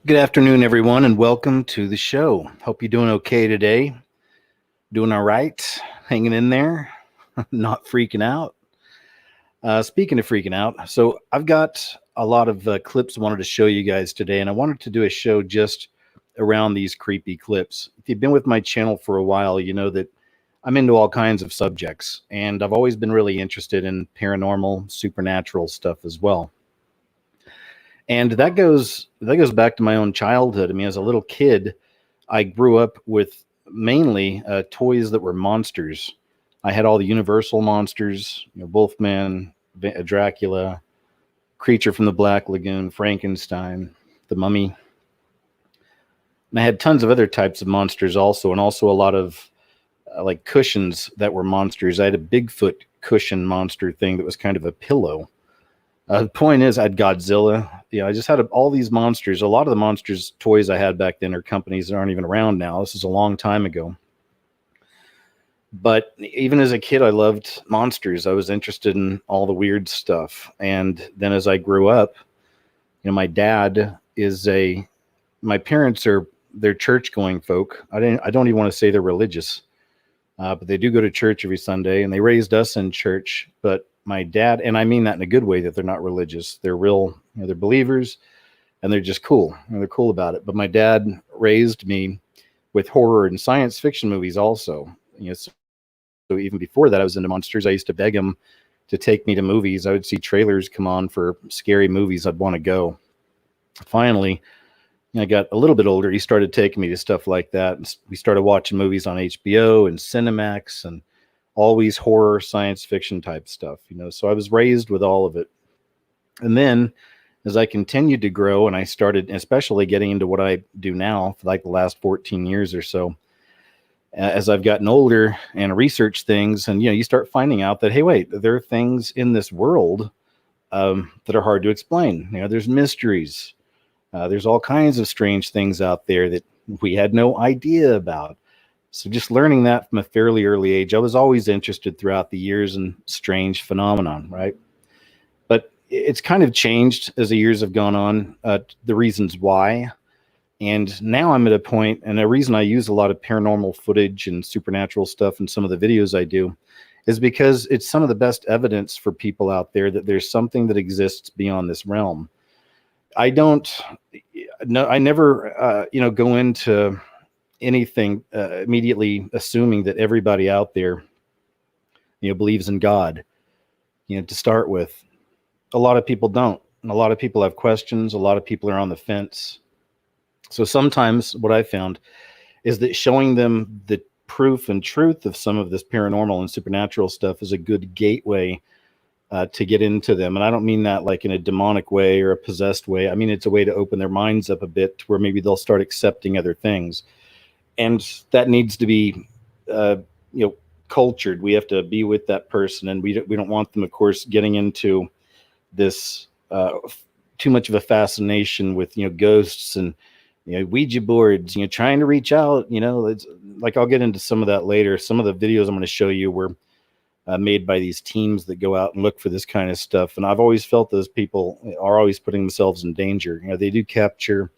Good afternoon, everyone, and welcome to the show. Hope you're doing okay today. Doing all right, hanging in there, not freaking out. Speaking of freaking out, so I've got a lot of clips I wanted to show you guys today, and I wanted to do a show just around these creepy clips. If you've been with my channel for a while, you know that I'm into all kinds of subjects, and I've always been really interested in paranormal, supernatural stuff as well. And that goes back to my own childhood. I mean, as a little kid, I grew up with mainly toys that were monsters. I had all the Universal monsters, Wolfman, Dracula, Creature from the Black Lagoon, Frankenstein, the Mummy. And I had tons of other types of monsters also, and also a lot of like cushions that were monsters. I had a Bigfoot cushion monster thing that was kind of a pillow. The point is, I had Godzilla. I just had all these monsters. A lot of the monsters toys I had back then are companies that aren't even around now. This is a long time ago. But even as a kid, I loved monsters. I was interested in all the weird stuff. And then as I grew up, my dad is my parents they're church-going folk. I don't even want to say they're religious, but they do go to church every Sunday, and they raised us in church. But my dad, and I mean that in a good way, that they're not religious. They're real, they're believers, and they're just cool. They're cool about it. But my dad raised me with horror and science fiction movies also. So even before that, I was into monsters. I used to beg him to take me to movies. I would see trailers come on for scary movies. I'd want to go. Finally, I got a little bit older. He started taking me to stuff like that. And we started watching movies on HBO and Cinemax and always horror, science fiction type stuff, So I was raised with all of it. And then as I continued to grow and I started especially getting into what I do now for like the last 14 years or so, as I've gotten older and research things, and you start finding out that, hey, wait, there are things in this world that are hard to explain. There's mysteries. There's all kinds of strange things out there that we had no idea about. So just learning that from a fairly early age, I was always interested throughout the years in strange phenomenon, right? But it's kind of changed as the years have gone on, the reasons why. And now I'm at a point, and a reason I use a lot of paranormal footage and supernatural stuff in some of the videos I do is because it's some of the best evidence for people out there that there's something that exists beyond this realm. I never, go into anything immediately assuming that everybody out there believes in God. To start with, a lot of people don't, and a lot of people have questions. A lot of people are on the fence. So sometimes what I found is that showing them the proof and truth of some of this paranormal and supernatural stuff is a good gateway to get into them. And I don't mean that like in a demonic way or a possessed way. I mean, it's a way to open their minds up a bit to where maybe they'll start accepting other things. And that needs to be, cultured. We have to be with that person, and we don't want them, of course, getting into this too much of a fascination with ghosts and Ouija boards. Trying to reach out. It's like I'll get into some of that later. Some of the videos I'm going to show you were made by these teams that go out and look for this kind of stuff, and I've always felt those people are always putting themselves in danger. They do capture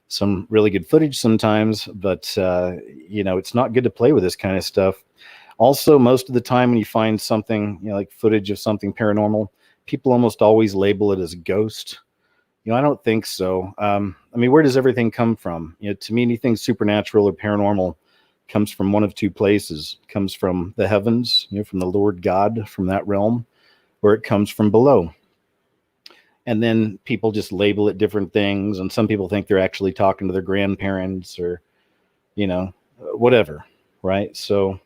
some really good footage sometimes, but it's not good to play with this kind of stuff. Also, most of the time when you find something like footage of something paranormal, people almost always label it as a ghost. I don't think so. I mean, where does everything come from? To me, anything supernatural or paranormal comes from one of two places. It comes from the heavens, from the Lord God, from that realm, or it comes from below. And then people just label it different things. And some people think they're actually talking to their grandparents or, whatever. Right. So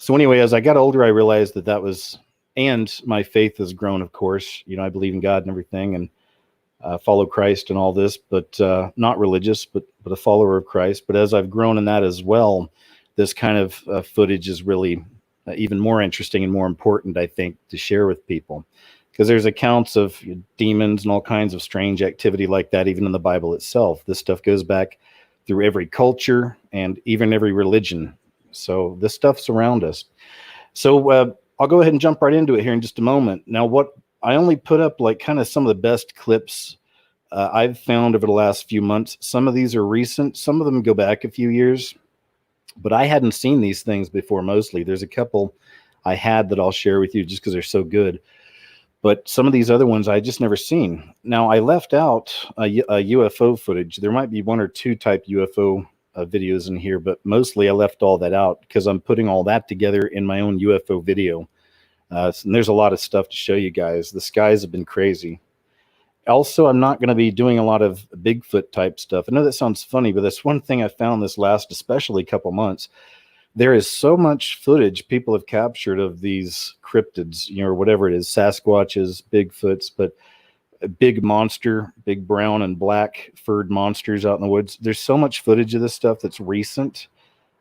anyway, as I got older, I realized that was, and my faith has grown, of course. I believe in God and everything, and follow Christ and all this, but not religious, but a follower of Christ. But as I've grown in that as well, this kind of footage is really even more interesting and more important, I think, to share with people. Because there's accounts of demons and all kinds of strange activity like that, even in the Bible itself. This stuff goes back through every culture and even every religion. So this stuff's around us. So I'll go ahead and jump right into it here in just a moment. Now, what I only put up like kind of some of the best clips I've found over the last few months, some of these are recent, some of them go back a few years, but I hadn't seen these things before mostly. There's a couple I had that I'll share with you just because they're so good. But some of these other ones I just never seen. Now, I left out a UFO footage. There might be one or two type UFO videos in here, but mostly I left all that out because I'm putting all that together in my own UFO video. And there's a lot of stuff to show you guys. The skies have been crazy. Also, I'm not going to be doing a lot of Bigfoot type stuff. I know that sounds funny, but that's one thing I found this last, especially couple months. There is so much footage people have captured of these cryptids, or whatever it is, Sasquatches, Bigfoots, but a big monster, big brown and black furred monsters out in the woods. There's so much footage of this stuff that's recent,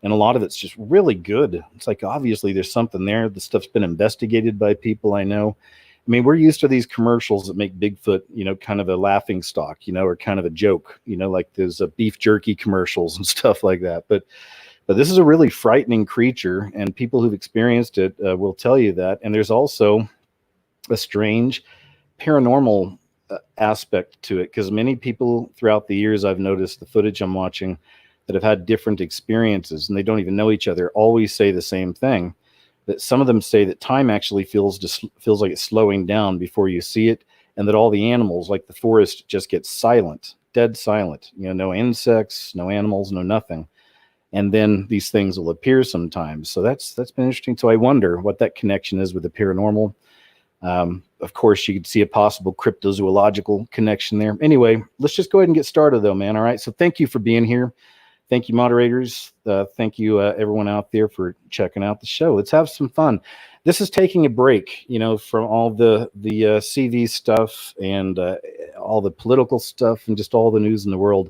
and a lot of it's just really good. It's like, obviously there's something there. The stuff's been investigated by people I know. I mean, we're used to these commercials that make Bigfoot, kind of a laughing stock, or kind of a joke, like those beef jerky commercials and stuff like that. But this is a really frightening creature, and people who've experienced it will tell you that. And there's also a strange paranormal aspect to it, because many people throughout the years, I've noticed the footage I'm watching, that have had different experiences, and they don't even know each other, always say the same thing. That some of them say that time actually feels like it's slowing down before you see it, and that all the animals, like the forest, just get silent, dead silent. No insects, no animals, no nothing. And then these things will appear sometimes. So that's been interesting. So I wonder what that connection is with the paranormal. Of course, you could see a possible cryptozoological connection there. Anyway, let's just go ahead and get started, though, man. All right. So thank you for being here. Thank you, moderators. Thank you, everyone out there, for checking out the show. Let's have some fun. This is taking a break, from all the CV stuff and all the political stuff and just all the news in the world.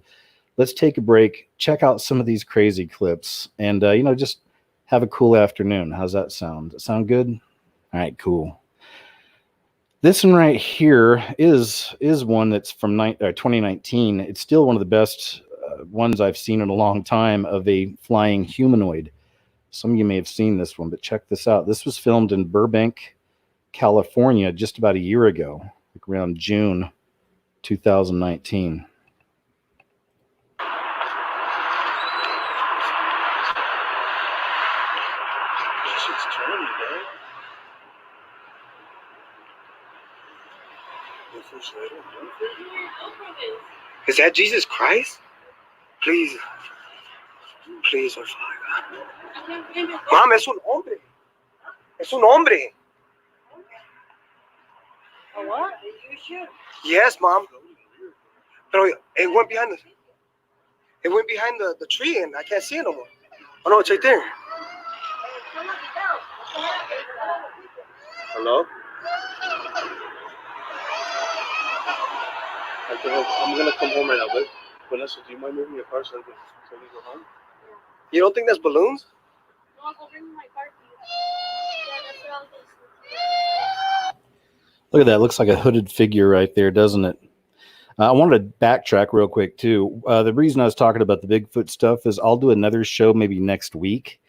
Let's take a break, check out some of these crazy clips, and just have a cool afternoon. How's that sound? Does that sound good? All right, cool. This one right here is one that's from 2019. It's still one of the best ones I've seen in a long time, of a flying humanoid. Some of you may have seen this one, but check this out. This was filmed in Burbank, California, just about a year ago, like around June 2019. Is that Jesus Christ? Please, por favor. Mom, es un hombre. Es un hombre. A what? Are you sure? Yes, Mom. Pero it went behind the tree, and I can't see it no more. Oh no, it's right there. Hello? I'm gonna come home right now, but Vanessa, do you mind moving your car so I can go home? You don't think that's balloons? No, I'll go bring my car to you. Yeah, that's what I was. Look at that. Looks like a hooded figure right there, doesn't it? I wanted to backtrack real quick, too. The reason I was talking about the Bigfoot stuff is I'll do another show maybe next week,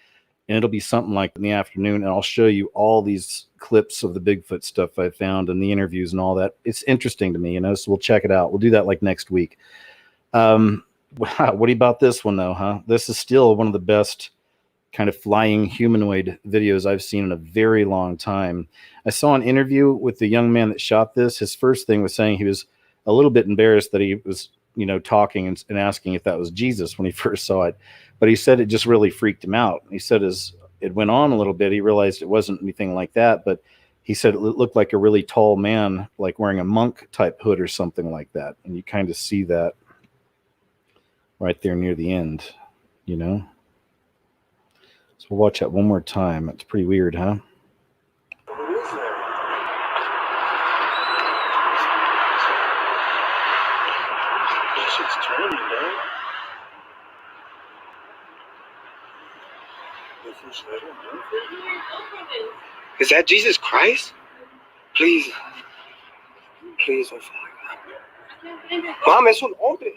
and it'll be something like in the afternoon, and I'll show you all these clips of the Bigfoot stuff I found and the interviews and all that. It's interesting to me, so we'll check it out. We'll do that like next week. What do you about this one, though, huh? This is still one of the best kind of flying humanoid videos I've seen in a very long time. I saw an interview with the young man that shot this. His first thing was saying he was a little bit embarrassed that he was, talking and asking if that was Jesus when he first saw it. But he said it just really freaked him out. He said as it went on a little bit, he realized it wasn't anything like that. But he said it looked like a really tall man, like wearing a monk type hood or something like that. And you kind of see that right there near the end, So we'll watch that one more time. It's pretty weird, huh? Is that Jesus Christ? Please, por favor. Mom, es un hombre.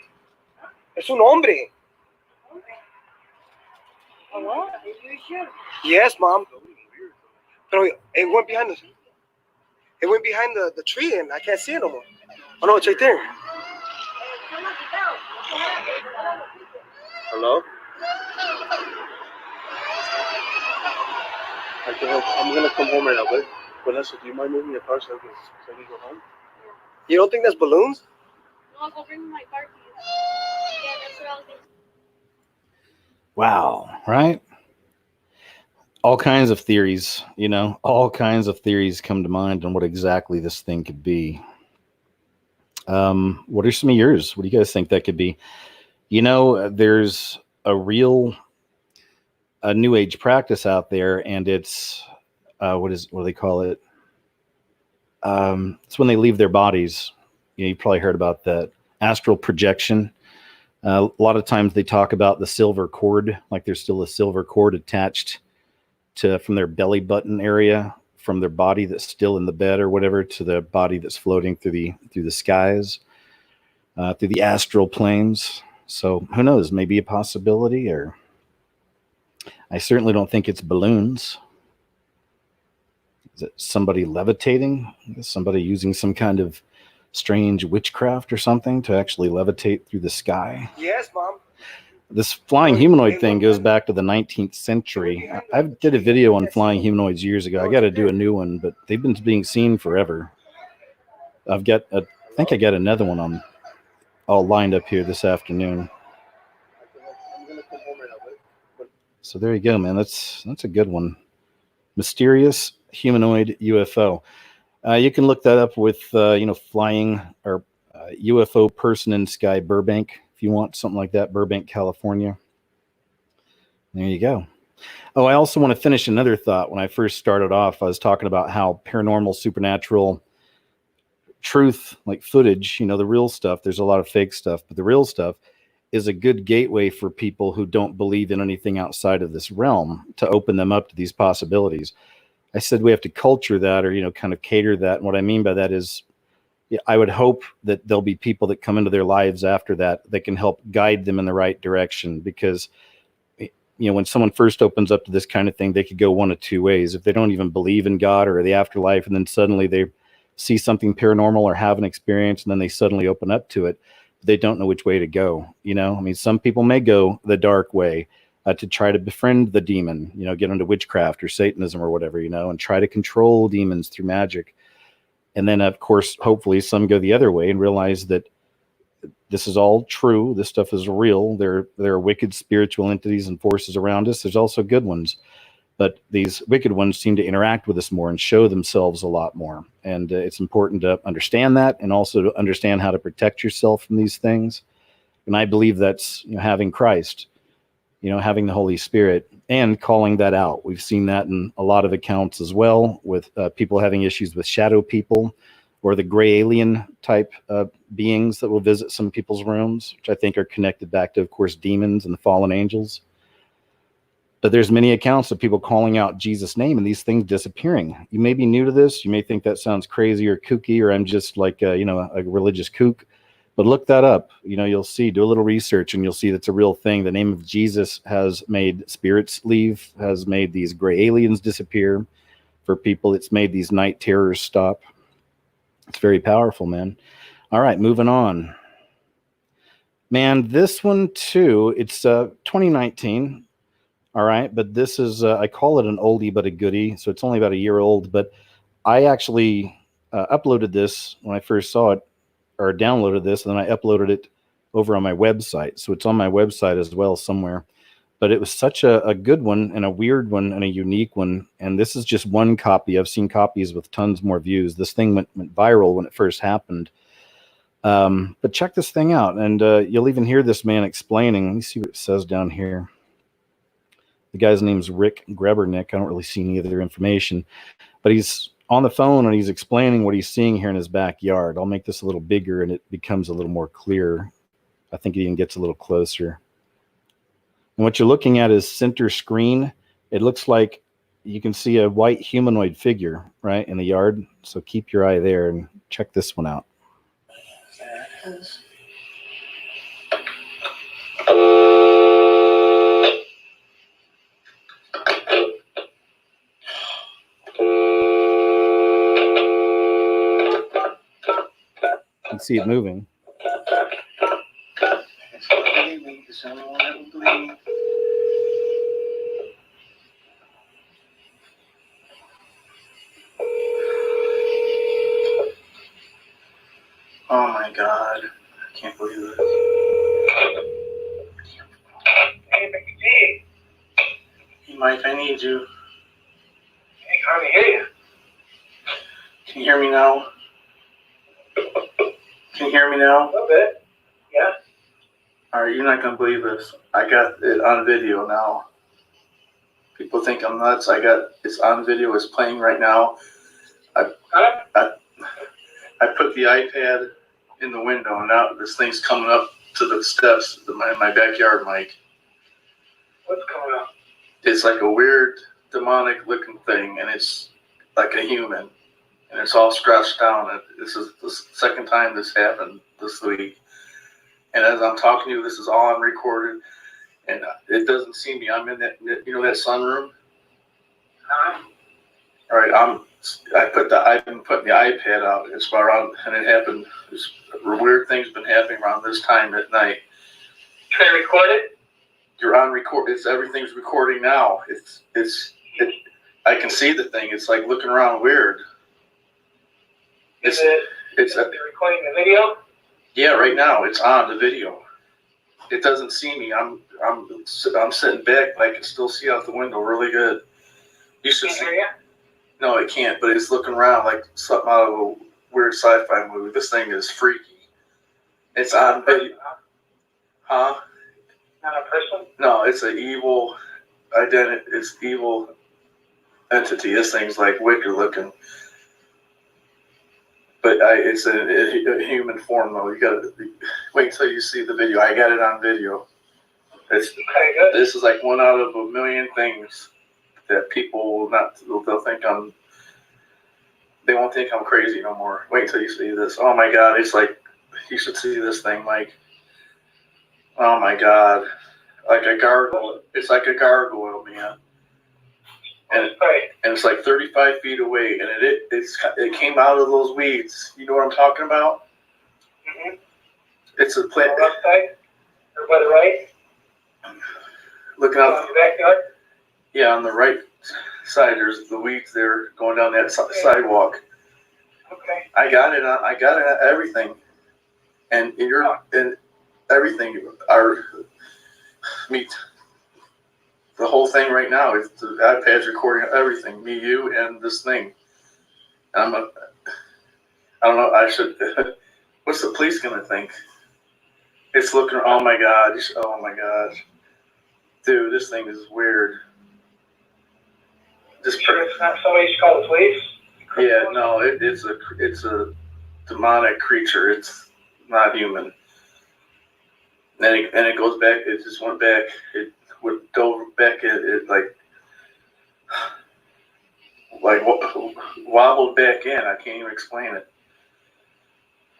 Es un hombre. A what? Are you sure? Yes, Mom. Pero it went behind the tree, and I can't see it no more. Oh no, it's right there. Hello? I'm gonna come home right now, but Vanessa, do you mind moving your car so I can go home? You don't think that's balloons? No, I'll bring my car keys. Yeah, that's what I was thinking. Wow, right? All kinds of theories, all kinds of theories come to mind on what exactly this thing could be. What are some of yours? What do you guys think that could be? There's a real new age practice out there, and it's what do they call it? It's when they leave their bodies. You probably heard about that astral projection. A lot of times they talk about the silver cord, like there's still a silver cord attached from their belly button area, from their body that's still in the bed or whatever, to the body that's floating through the skies, through the astral planes. So who knows? Maybe a possibility, or I certainly don't think it's balloons. Is it somebody levitating? Is somebody using some kind of strange witchcraft or something to actually levitate through the sky? Yes, Mom. This flying humanoid thing goes back to the 19th century. I did a video on flying humanoids years ago. I got to do a new one, but they've been being seen forever. I think I got another one all lined up here this afternoon. So there you go, man. That's a good one. Mysterious humanoid UFO. You can look that up with flying or UFO person in sky Burbank. If you want something like that, Burbank, California. There you go. Oh, I also want to finish another thought. When I first started off, I was talking about how paranormal, supernatural truth, like footage, the real stuff, there's a lot of fake stuff, but the real stuff is a good gateway for people who don't believe in anything outside of this realm to open them up to these possibilities. I said we have to culture that, or, kind of cater that. And what I mean by that is, I would hope that there'll be people that come into their lives after that can help guide them in the right direction. Because, when someone first opens up to this kind of thing, they could go one of two ways. If they don't even believe in God or the afterlife, and then suddenly they see something paranormal or have an experience, and then they suddenly open up to it, they don't know which way to go. Some people may go the dark way to try to befriend the demon, get into witchcraft or Satanism or whatever, and try to control demons through magic. And then, of course, hopefully some go the other way and realize that this is all true. This stuff is real. There are wicked spiritual entities and forces around us. There's also good ones. But these wicked ones seem to interact with us more and show themselves a lot more. And it's important to understand that, and also to understand how to protect yourself from these things. And I believe that's having Christ, having the Holy Spirit, and calling that out. We've seen that in a lot of accounts as well, with people having issues with shadow people or the gray alien type beings that will visit some people's rooms, which I think are connected back to, of course, demons and the fallen angels. But there's many accounts of people calling out Jesus' name and these things disappearing. You may be new to this. You may think that sounds crazy or kooky, or I'm just like a religious kook. But look that up. You'll see, do a little research, and you'll see that's a real thing. The name of Jesus has made spirits leave, has made these gray aliens disappear for people. It's made these night terrors stop. It's very powerful, man. All right, moving on. Man, this one too, it's 2019. All right, but this is, I call it an oldie but a goodie. So it's only about a year old, but I actually uploaded this when I first saw it, or downloaded this, and then I uploaded it over on my website. So it's on my website as well somewhere. But it was such a good one, and a weird one, and a unique one. And this is just one copy. I've seen copies with tons more views. This thing went viral when it first happened. But check this thing out, and you'll even hear this man explaining. Let me see what it says down here. The guy's name's Rick Grebernick. I don't really see any other information, but he's on the phone and he's explaining what he's seeing here in his backyard. I'll make this a little bigger and it becomes a little more clear. I think it even gets a little closer. And what you're looking at is center screen. It looks like you can see a white humanoid figure right in the yard. So keep your eye there and check this one out. You can see it moving. He's the only one that will believe me. Oh my God. I can't believe this. Hey, Mickey G. Hey, Mike, I need you. Hey, hard to hear you. Can you hear me now? Can you hear me now? A little bit. Yeah. Alright, you're not going to believe this. I got it on video now. People think I'm nuts. It's on video. It's playing right now. I put the iPad in the window, and now this thing's coming up to the steps in my backyard, Mike. What's coming up? It's like a weird demonic looking thing, and it's like a human, and it's all scratched down. And this is the second time this happened this week. And as I'm talking to you, this is all on recorded, and it doesn't see me. I'm in that, that sunroom. All right, I've been putting the iPad out. It's around, and it happened. Weird things been happening around this time at night. Can I record it? You're on record. Everything's recording now. I can see the thing. It's like looking around weird. Is it recording the video? Yeah, right now it's on the video. It doesn't see me. I'm sitting back, but I can still see out the window really good. You should see. Hear you? No, it can't. But it's looking around like something out of a weird sci-fi movie. This thing is freaky. It's on video. Huh? Not a person? No, it's an evil identity. It's evil entity. This thing's like wicked looking. But it's a human form, though. You gotta wait until you see the video. I got it on video. It's Okay, good. This is like one out of a million things that people will not. They'll think they won't think I'm crazy no more. Wait until you see this. Oh my God! It's like you should see this thing, Mike. Oh my God! Like a gargoyle. It's like a gargoyle, man. And it's like 35 feet away, and it came out of those weeds. You know what I'm talking about? Mm-hmm. It's a plant. On the left side? Or by the right? Looking out. On the backyard? Yeah, on the right side, there's the weeds there going down that sidewalk. Okay. I got it on everything, and everything. The whole thing right now is the iPad's recording everything. Me, you, and this thing. I don't know. I should. What's the police gonna think? It's looking. Oh my God! Oh my gosh, dude, this thing is weird. Sure it's not somebody you should call the police? Yeah, no, it's a demonic creature. It's not human. And it goes back. It just went back. It would go back. It like wobbled back in. I can't even explain it.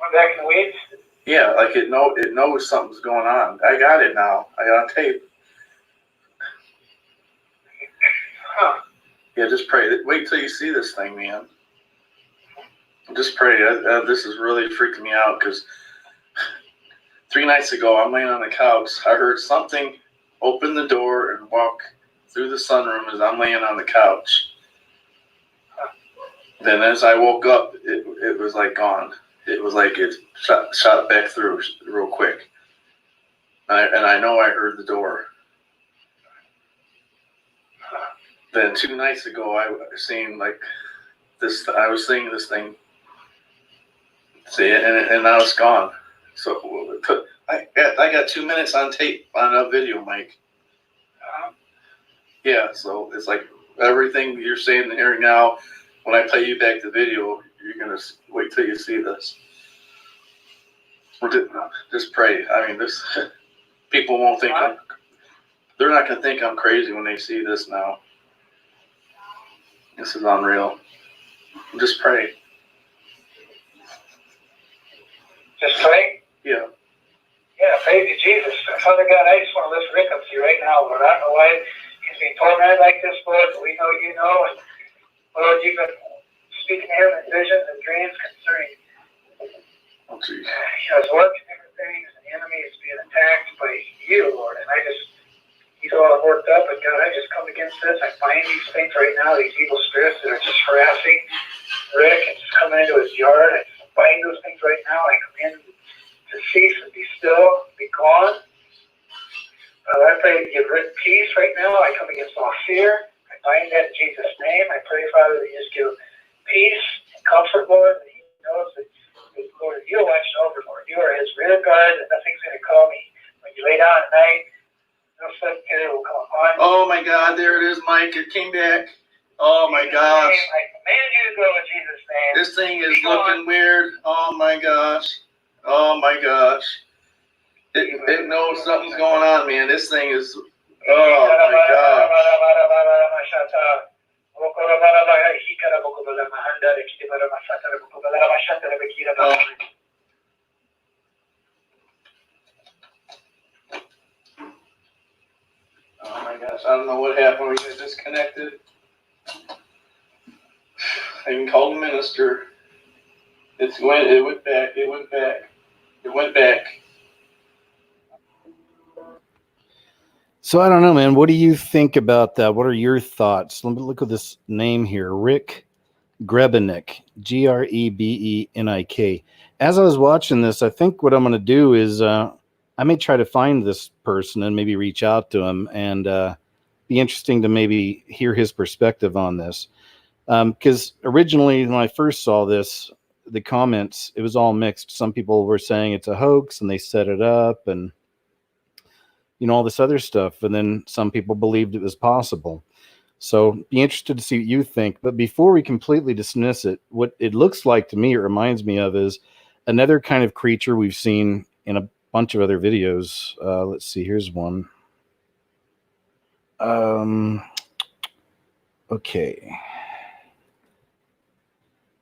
Went back in the weeds? Yeah, like it knows something's going on. I got it now. I got on tape. Huh. Yeah, just pray. Wait till you see this thing, man. Just pray. This is really freaking me out because 3 nights ago, I'm laying on the couch. I heard something open the door and walk through the sunroom as I'm laying on the couch. Then as I woke up, it was like gone. It was like it shot back through real quick. And I know I heard the door. Then 2 nights ago, I seen like this. I was seeing this thing. See it, and now it's gone. So I got 2 minutes on tape on a video, Mike. Yeah, so it's like everything you're saying and hearing now. When I play you back the video, you're gonna wait till you see this. Just pray. I mean, this people won't think they're not gonna think I'm crazy when they see this now. This is unreal. Just pray. Just pray? Yeah. Yeah, praise you, Jesus. Father God, I just want to lift Rick up to you right now, Lord. I don't know why he's being tormented like this, Lord, but we know you know. And Lord, you've been speaking to him in visions and dreams concerning his work and different things, and the enemy is being attacked by you, Lord. against this. I bind these things right now, these evil spirits that are just harassing Rick and just coming into his yard. I just bind those things right now. I command them to cease and be still, be gone. I pray to give Rick peace right now. I come against all fear. I bind that in Jesus' name. I pray, Father, that you just give peace and comfort, Lord, that he knows that, Lord, you're watching over, Lord. You are his rear guard, and nothing's going to call me. When you lay down at night, no sudden terror will come upon you. Oh my God, there it is, Mike. It came back. Oh my gosh. I command you to go in Jesus' name. This thing is looking weird. Oh my gosh. Oh my gosh. It knows something's going on, man. This thing is, oh my God. Oh my gosh, I don't know what happened. We got disconnected. I even called the minister. It went back. It went back. It went back. So I don't know, man. What do you think about that? What are your thoughts? Let me look at this name here. Rick Grebenik, Grebenik. As I was watching this, I think what I'm going to do is I may try to find this person and maybe reach out to him, and be interesting to maybe hear his perspective on this. Because originally when I first saw this, the comments, it was all mixed. Some people were saying it's a hoax and they set it up and, you know, all this other stuff. And then some people believed it was possible. So be interested to see what you think. But before we completely dismiss it, what it looks like to me, it reminds me of is another kind of creature we've seen in a bunch of other videos. Let's see, here's one. Okay.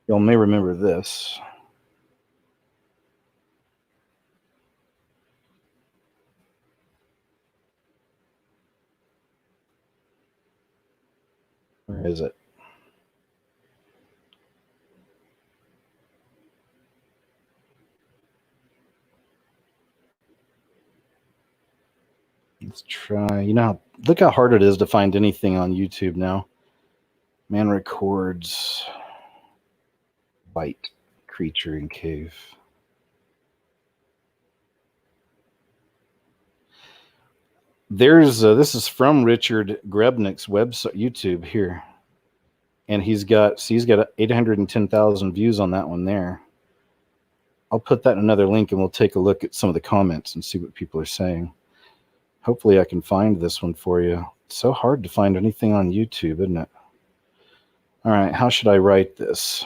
Y'all may remember this. Where is it? Let's try. You know, look how hard it is to find anything on YouTube now. Man records white creature in cave. There's this is from Richard Grebenik's website, YouTube here, and he's got 810,000 views on that one there. I'll put that in another link, and we'll take a look at some of the comments and see what people are saying. Hopefully, I can find this one for you. It's so hard to find anything on YouTube, isn't it? All right, how should I write this?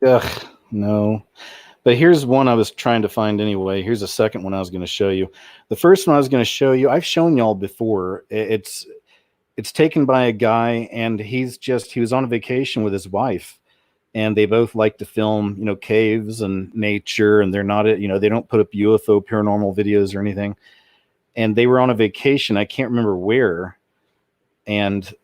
Ugh, no. But here's one I was trying to find anyway. Here's a second one I was going to show you. The first one I was going to show you, I've shown y'all before. It's taken by a guy, and he was on a vacation with his wife, and they both like to film, you know, caves and nature, and they're not, you know, they don't put up UFO paranormal videos or anything. And they were on a vacation. I can't remember where. And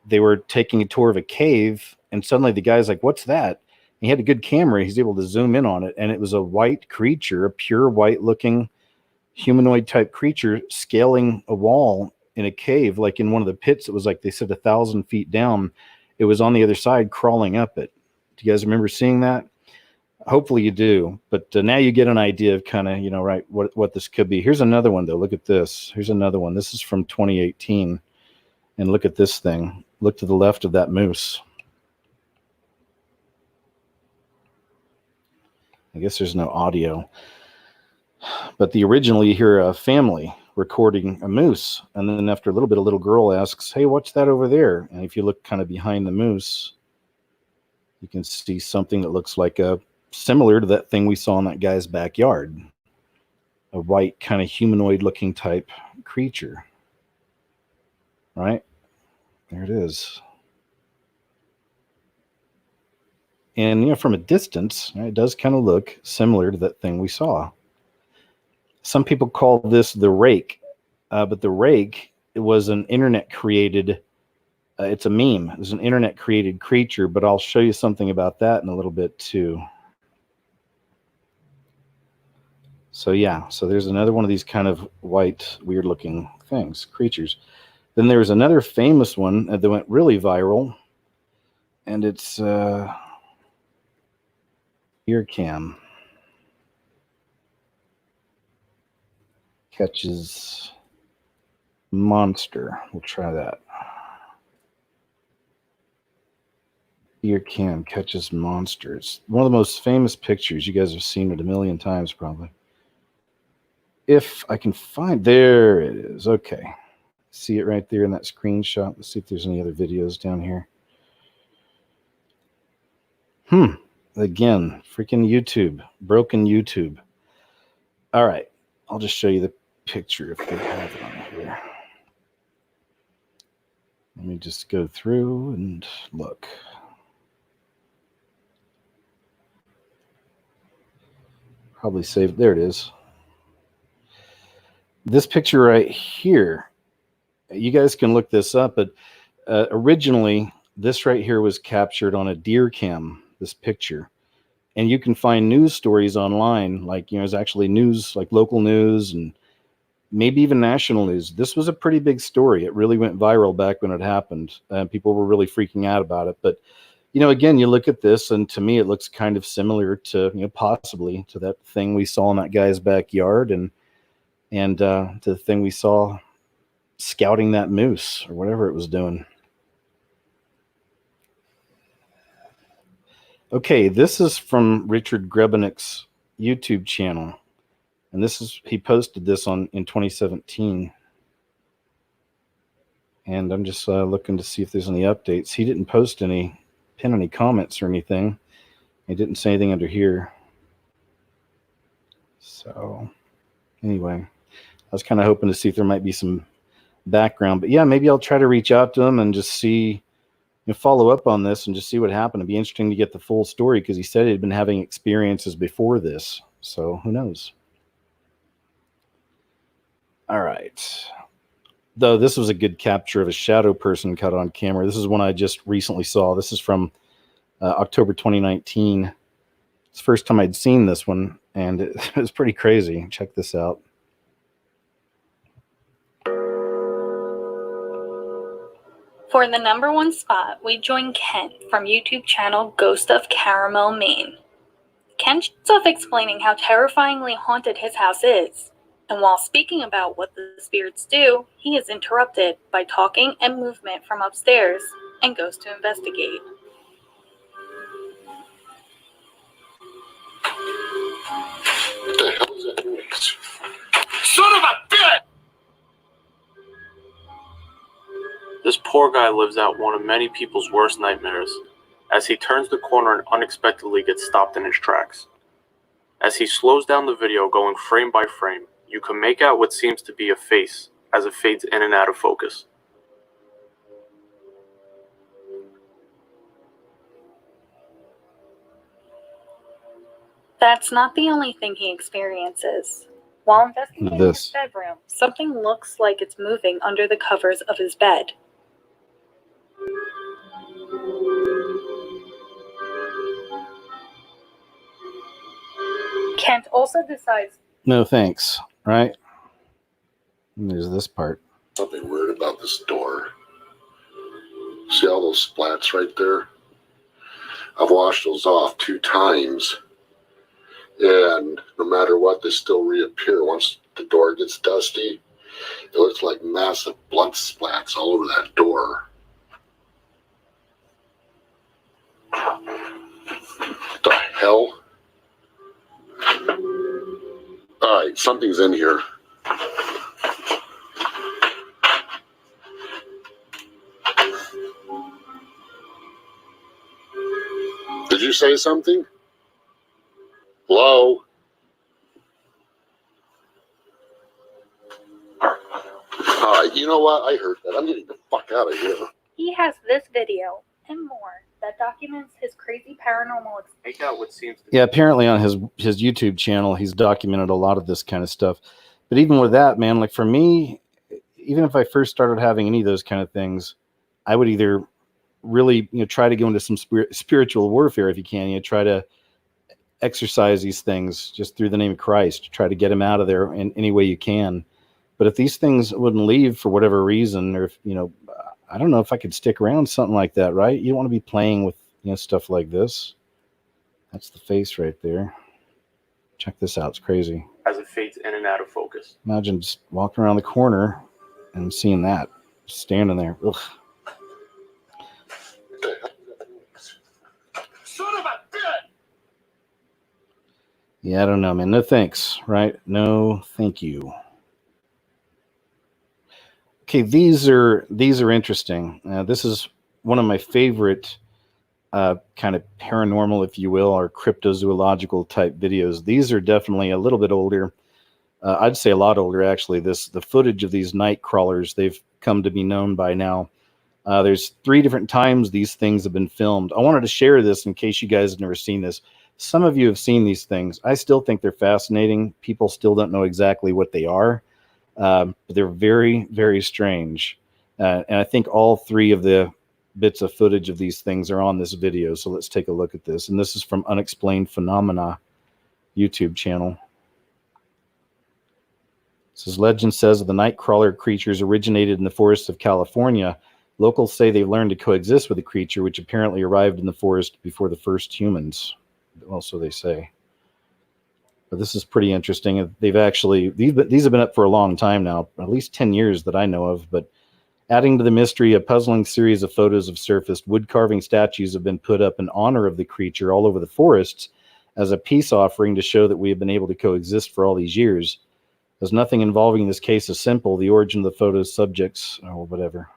they were taking a tour of a cave, and suddenly the guy's like, "What's that?" He had a good camera. He's able to zoom in on it, and it was a white creature, a pure white-looking humanoid type creature scaling a wall in a cave, like in one of the pits. It was like they said 1,000 feet down. It was on the other side, crawling up it. Do you guys remember seeing that? Hopefully you do. But now you get an idea of kind of, you know, right, what this could be. Here's another one, though. Look at this. Here's another one. This is from 2018. And look at this thing. Look to the left of that moose. I guess there's no audio. But originally you hear a family recording a moose. And then after a little bit, a little girl asks, "Hey, what's that over there?" And if you look kind of behind the moose, you can see something that looks like similar to that thing we saw in that guy's backyard. A white kind of humanoid looking type creature. Right? There it is. And, you know, from a distance, it does kind of look similar to that thing we saw. Some people call this the rake, but the rake, it was an internet created It's a meme. It's an internet created creature, but I'll show you something about that in a little bit too. So yeah, so there's another one of these kind of white, weird looking things, creatures. Then there's another famous one that went really viral, and it's ear cam. Catches monster. We'll try that. Ear cam catches monsters. One of the most famous pictures. You guys have seen it a million times probably. If I can find, there it is. Okay. See it right there in that screenshot. Let's see if there's any other videos down here. Again, freaking YouTube. Broken YouTube. All right. I'll just show you the picture if they have it on here. Let me just go through and look. Probably saved. There it is. This picture right here, you guys can look this up, but originally this right here was captured on a deer cam, this picture. And you can find news stories online, like, you know, there's actually news, like local news and maybe even national news. This was a pretty big story. It really went viral back when it happened. People were really freaking out about it. But, you know, again, you look at this, and to me, it looks kind of similar to, you know, possibly to that thing we saw in that guy's backyard, and to the thing we saw scouting that moose or whatever it was doing. Okay, this is from Richard Grebenick's YouTube channel. And this is, he posted this in 2017. And I'm just looking to see if there's any updates. He didn't pin any comments or anything. He didn't say anything under here. So anyway, I was kind of hoping to see if there might be some background. But yeah, maybe I'll try to reach out to him and just see, you know, follow up on this and just see what happened. It'd be interesting to get the full story, because he said he'd been having experiences before this. So who knows? All right. Though this was a good capture of a shadow person caught on camera. This is one I just recently saw. This is from October 2019. It's the first time I'd seen this one, and it was pretty crazy. Check this out. For the #1 spot, we join Ken from YouTube channel Ghost of Caramel, Maine. Ken starts off explaining how terrifyingly haunted his house is. And while speaking about what the spirits do, he is interrupted by talking and movement from upstairs and goes to investigate. What the hell is that noise? Son of a bitch! This poor guy lives out one of many people's worst nightmares, as he turns the corner and unexpectedly gets stopped in his tracks. As he slows down the video, going frame by frame, you can make out what seems to be a face as it fades in and out of focus. That's not the only thing he experiences. While investigating his bedroom, something looks like it's moving under the covers of his bed. Kent also decides, no thanks, right? And there's this part. Something weird about this door. See all those splats right there? I've washed those off 2 times. And no matter what, they still reappear. Once the door gets dusty, it looks like massive blood splats all over that door. What the hell? Alright, something's in here. Did you say something? Hello? Alright, you know what? I heard that. I'm getting the fuck out of here. he has this video and more that documents his crazy paranormal experience. Make out what seems to be. Yeah, apparently on his YouTube channel, he's documented a lot of this kind of stuff. But even with that, man, like for me, even if I first started having any of those kind of things, I would either really, try to go into some spiritual warfare if you can. Try to exercise these things just through the name of Christ. Try to get them out of there in any way you can. But if these things wouldn't leave for whatever reason, or if, I don't know if I could stick around something like that, right? You don't want to be playing with, stuff like this. That's the face right there. Check this out. It's crazy. As it fades in and out of focus. Imagine just walking around the corner and seeing that, standing there. Ugh. Son of a bitch! Yeah, I don't know, man. No thanks, right? No, thank you. Okay, these are interesting. This is one of my favorite kind of paranormal, if you will, or cryptozoological type videos. These are definitely a little bit older. I'd say a lot older, actually. The footage of these night crawlers, they've come to be known by now. There's 3 different times these things have been filmed. I wanted to share this in case you guys have never seen this. Some of you have seen these things. I still think they're fascinating. People still don't know exactly what they are. But they're very, very strange. And I think all 3 of the bits of footage of these things are on this video. So let's take a look at this. And this is from Unexplained Phenomena YouTube channel. It says, legend says that the Nightcrawler creatures originated in the forests of California. Locals say they learned to coexist with the creature, which apparently arrived in the forest before the first humans. Well, so they say. But this is pretty interesting. They've actually, these have been up for a long time now, at least 10 years that I know of. But adding to the mystery, a puzzling series of photos have surfaced. Wood carving statues have been put up in honor of the creature all over the forests as a peace offering to show that we have been able to coexist for all these years. There's nothing involving this case is simple. The origin of the photos, subjects, or whatever.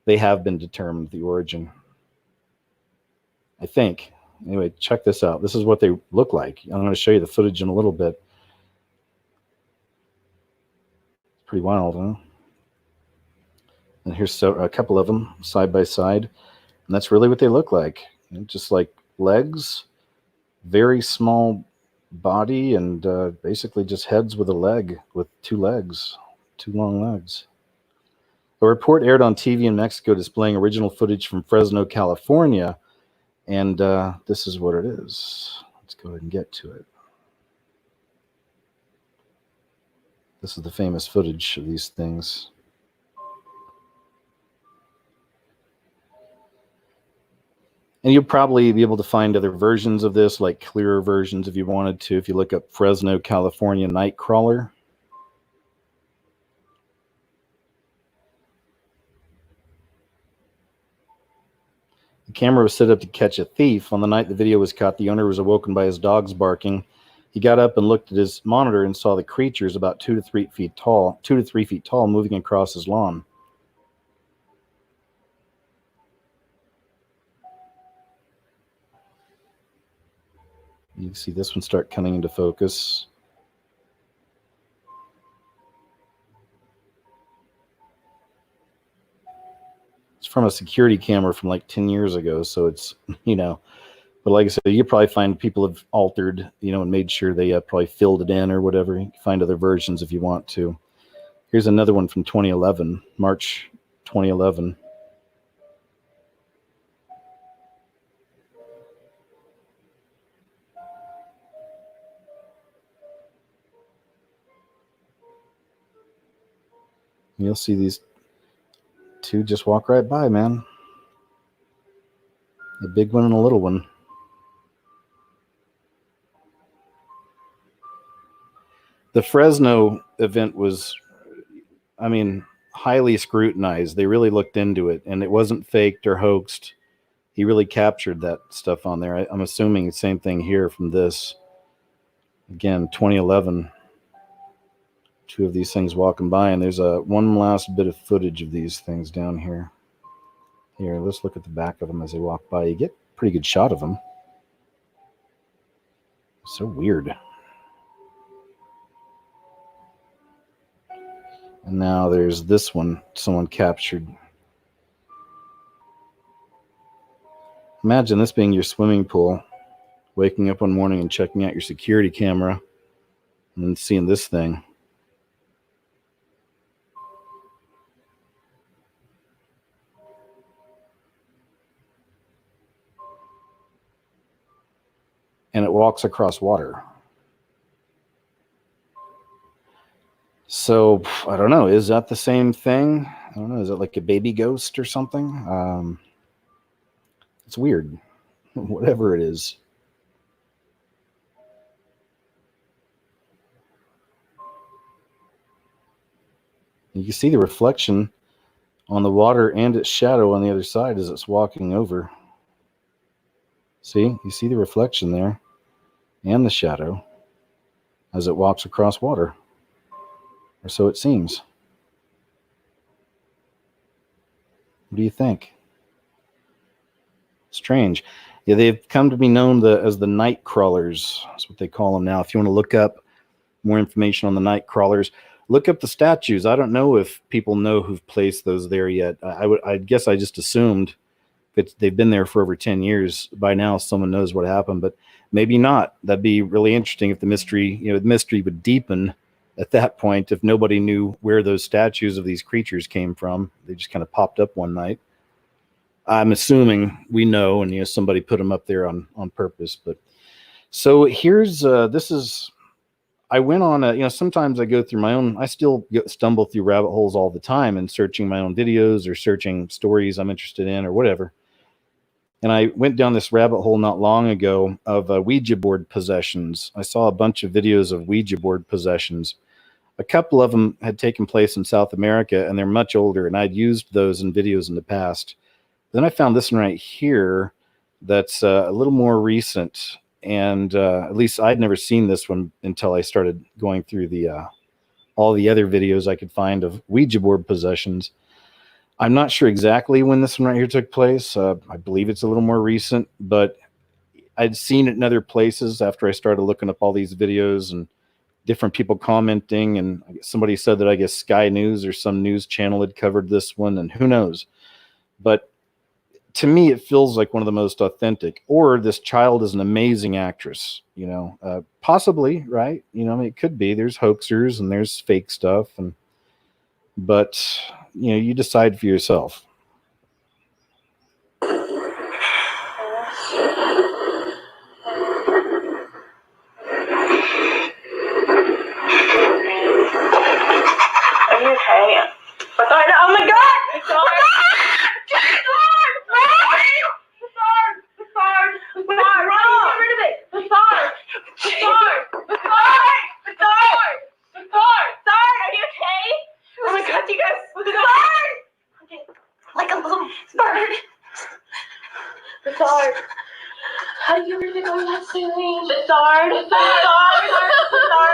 They have been determined, the origin. I think. Anyway, check this out. This is what they look like. I'm going to show you the footage in a little bit. It's pretty wild, huh? And here's a couple of them side by side. And that's really what they look like. Just like legs, very small body, and basically just heads with a leg, with 2 legs, 2 long legs. A report aired on TV in Mexico displaying original footage from Fresno, California. And this is what it is. Let's go ahead and get to it. This is the famous footage of these things. And you'll probably be able to find other versions of this, like clearer versions if you wanted to, if you look up Fresno, California Nightcrawler. The camera was set up to catch a thief. On the night the video was caught, the owner was awoken by his dogs barking. He got up and looked at his monitor and saw the creatures about 2 to 3 feet tall, moving across his lawn. You can see this one start coming into focus. It's from a security camera from like 10 years ago, so it's, but like I said, you probably find people have altered, and made sure they probably filled it in or whatever. You can find other versions if you want to. Here's another one from 2011, March 2011. You'll see these 2 just walk right by, man. A big one and a little one. The Fresno event was, highly scrutinized. They really looked into it, and it wasn't faked or hoaxed. He really captured that stuff on there. I'm assuming the same thing here from this. Again, 2011. 2 of these things walking by, and there's one last bit of footage of these things down here. Here, let's look at the back of them as they walk by. You get a pretty good shot of them. So weird. And now there's this one someone captured. Imagine this being your swimming pool, waking up one morning and checking out your security camera and then seeing this thing. walks across water. So I don't know. Is that the same thing? I don't know. Is it like a baby ghost or something? It's weird. Whatever it is. You can see the reflection on the water and its shadow on the other side as it's walking over. See? You see the reflection there and the shadow as it walks across water. Or so it seems. What do you think? Strange. Yeah, they've come to be known as the Nightcrawlers. That's what they call them now. If you want to look up more information on the Nightcrawlers, look up the statues. I don't know if people know who've placed those there yet. I guess I just assumed that they've been there for over 10 years. By now, someone knows what happened, but maybe not. That'd be really interesting if the mystery would deepen at that point if nobody knew where those statues of these creatures came from. They just kind of popped up one night. I'm assuming we know, and somebody put them up there on purpose. But so here's I went on sometimes I go through my own. I still stumble through rabbit holes all the time and searching my own videos or searching stories I'm interested in or whatever. And I went down this rabbit hole not long ago of Ouija board possessions. I saw a bunch of videos of Ouija board possessions. A couple of them had taken place in South America, and they're much older, and I'd used those in videos in the past. Then I found this one right here that's a little more recent, and at least I'd never seen this one until I started going through all the other videos I could find of Ouija board possessions. I'm not sure exactly when this one right here took place. I believe it's a little more recent, but I'd seen it in other places after I started looking up all these videos and different people commenting, and somebody said that I guess Sky News or some news channel had covered this one, and who knows. But to me, it feels like one of the most authentic. Or this child is an amazing actress, possibly, right? It could be. There's hoaxers and there's fake stuff, but you decide for yourself. Oh my God! How do you really go that ceiling? The sword.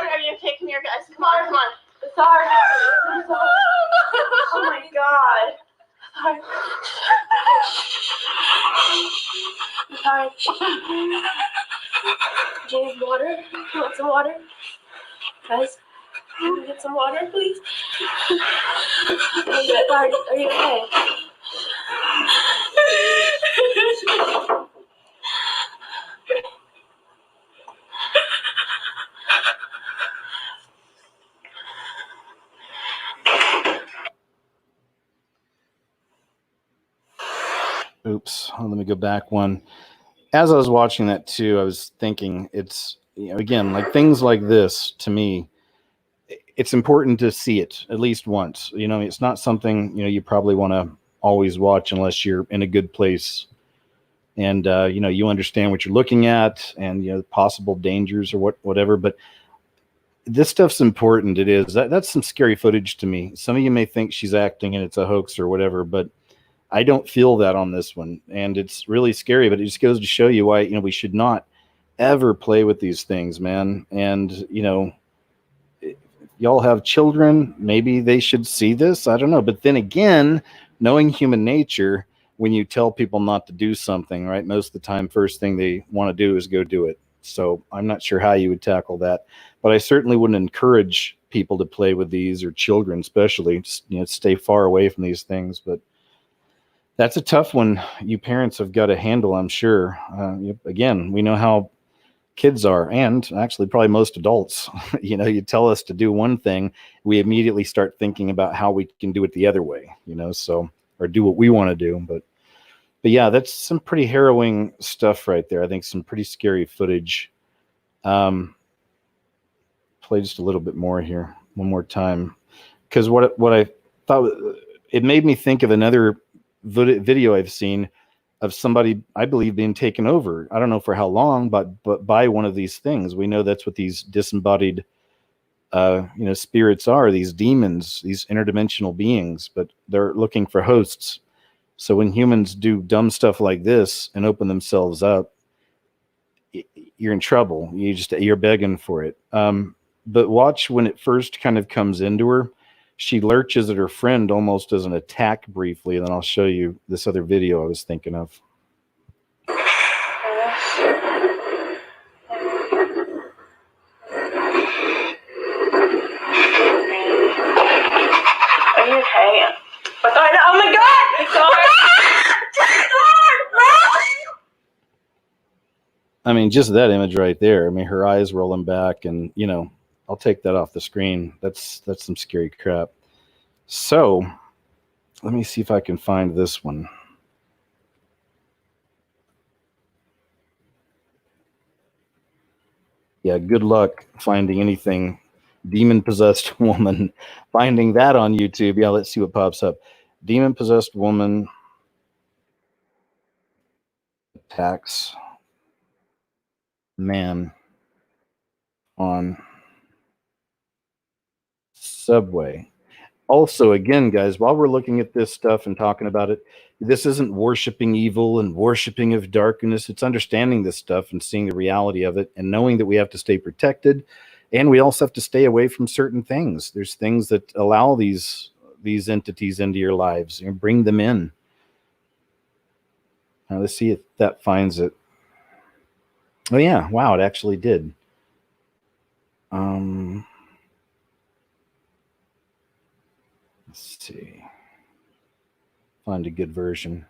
Are you okay? Come here, guys. Come on. The sword. Oh my God. Sorry. Do you need water? You want some water? Guys, can you get some water, please? Are you okay? Oops. Let me go back one. As I was watching that too, I was thinking it's, again, like things like this, to me, it's important to see it at least once. It's not something, you probably want to always watch unless you're in a good place and, you understand what you're looking at and, possible dangers or whatever. But this stuff's important. It is. That's some scary footage to me. Some of you may think she's acting and it's a hoax or whatever, but I don't feel that on this one, and it's really scary, but it just goes to show you why, we should not ever play with these things, man. And, if y'all have children, maybe they should see this. I don't know. But then again, knowing human nature, when you tell people not to do something, right, most of the time, first thing they want to do is go do it. So I'm not sure how you would tackle that, but I certainly wouldn't encourage people to play with these, or children especially, just, stay far away from these things. But that's a tough one you parents have got to handle, I'm sure. Again, we know how kids are, and actually probably most adults. You tell us to do one thing, we immediately start thinking about how we can do it the other way, or do what we want to do. But yeah, that's some pretty harrowing stuff right there. I think some pretty scary footage. Play just a little bit more here, one more time, because what I thought, it made me think of another video I've seen of somebody, I believe, being taken over. I don't know for how long, but by one of these things. We know that's what these disembodied spirits are, these demons, these interdimensional beings, but they're looking for hosts. So when humans do dumb stuff like this and open themselves up, you're in trouble. You're begging for it. But watch when it first kind of comes into her. She lurches at her friend almost as an attack briefly, and then I'll show you this other video I was thinking of. Are you okay? Oh my God! I mean, just that image right there. I mean, her eyes rolling back, and I'll take that off the screen. That's some scary crap. So let me see if I can find this one. Yeah, good luck finding anything demon-possessed woman. Finding that on YouTube. Yeah, let's see what pops up. Demon-possessed woman attacks man on subway. Also, again, guys, while we're looking at this stuff and talking about it, this isn't worshiping evil and worshiping of darkness. It's understanding this stuff and seeing the reality of it and knowing that we have to stay protected, and we also have to stay away from certain things. There's things that allow these entities into your lives and bring them in. Now let's see if that finds it. Oh yeah, wow, it actually did. Let's see. Find a good version.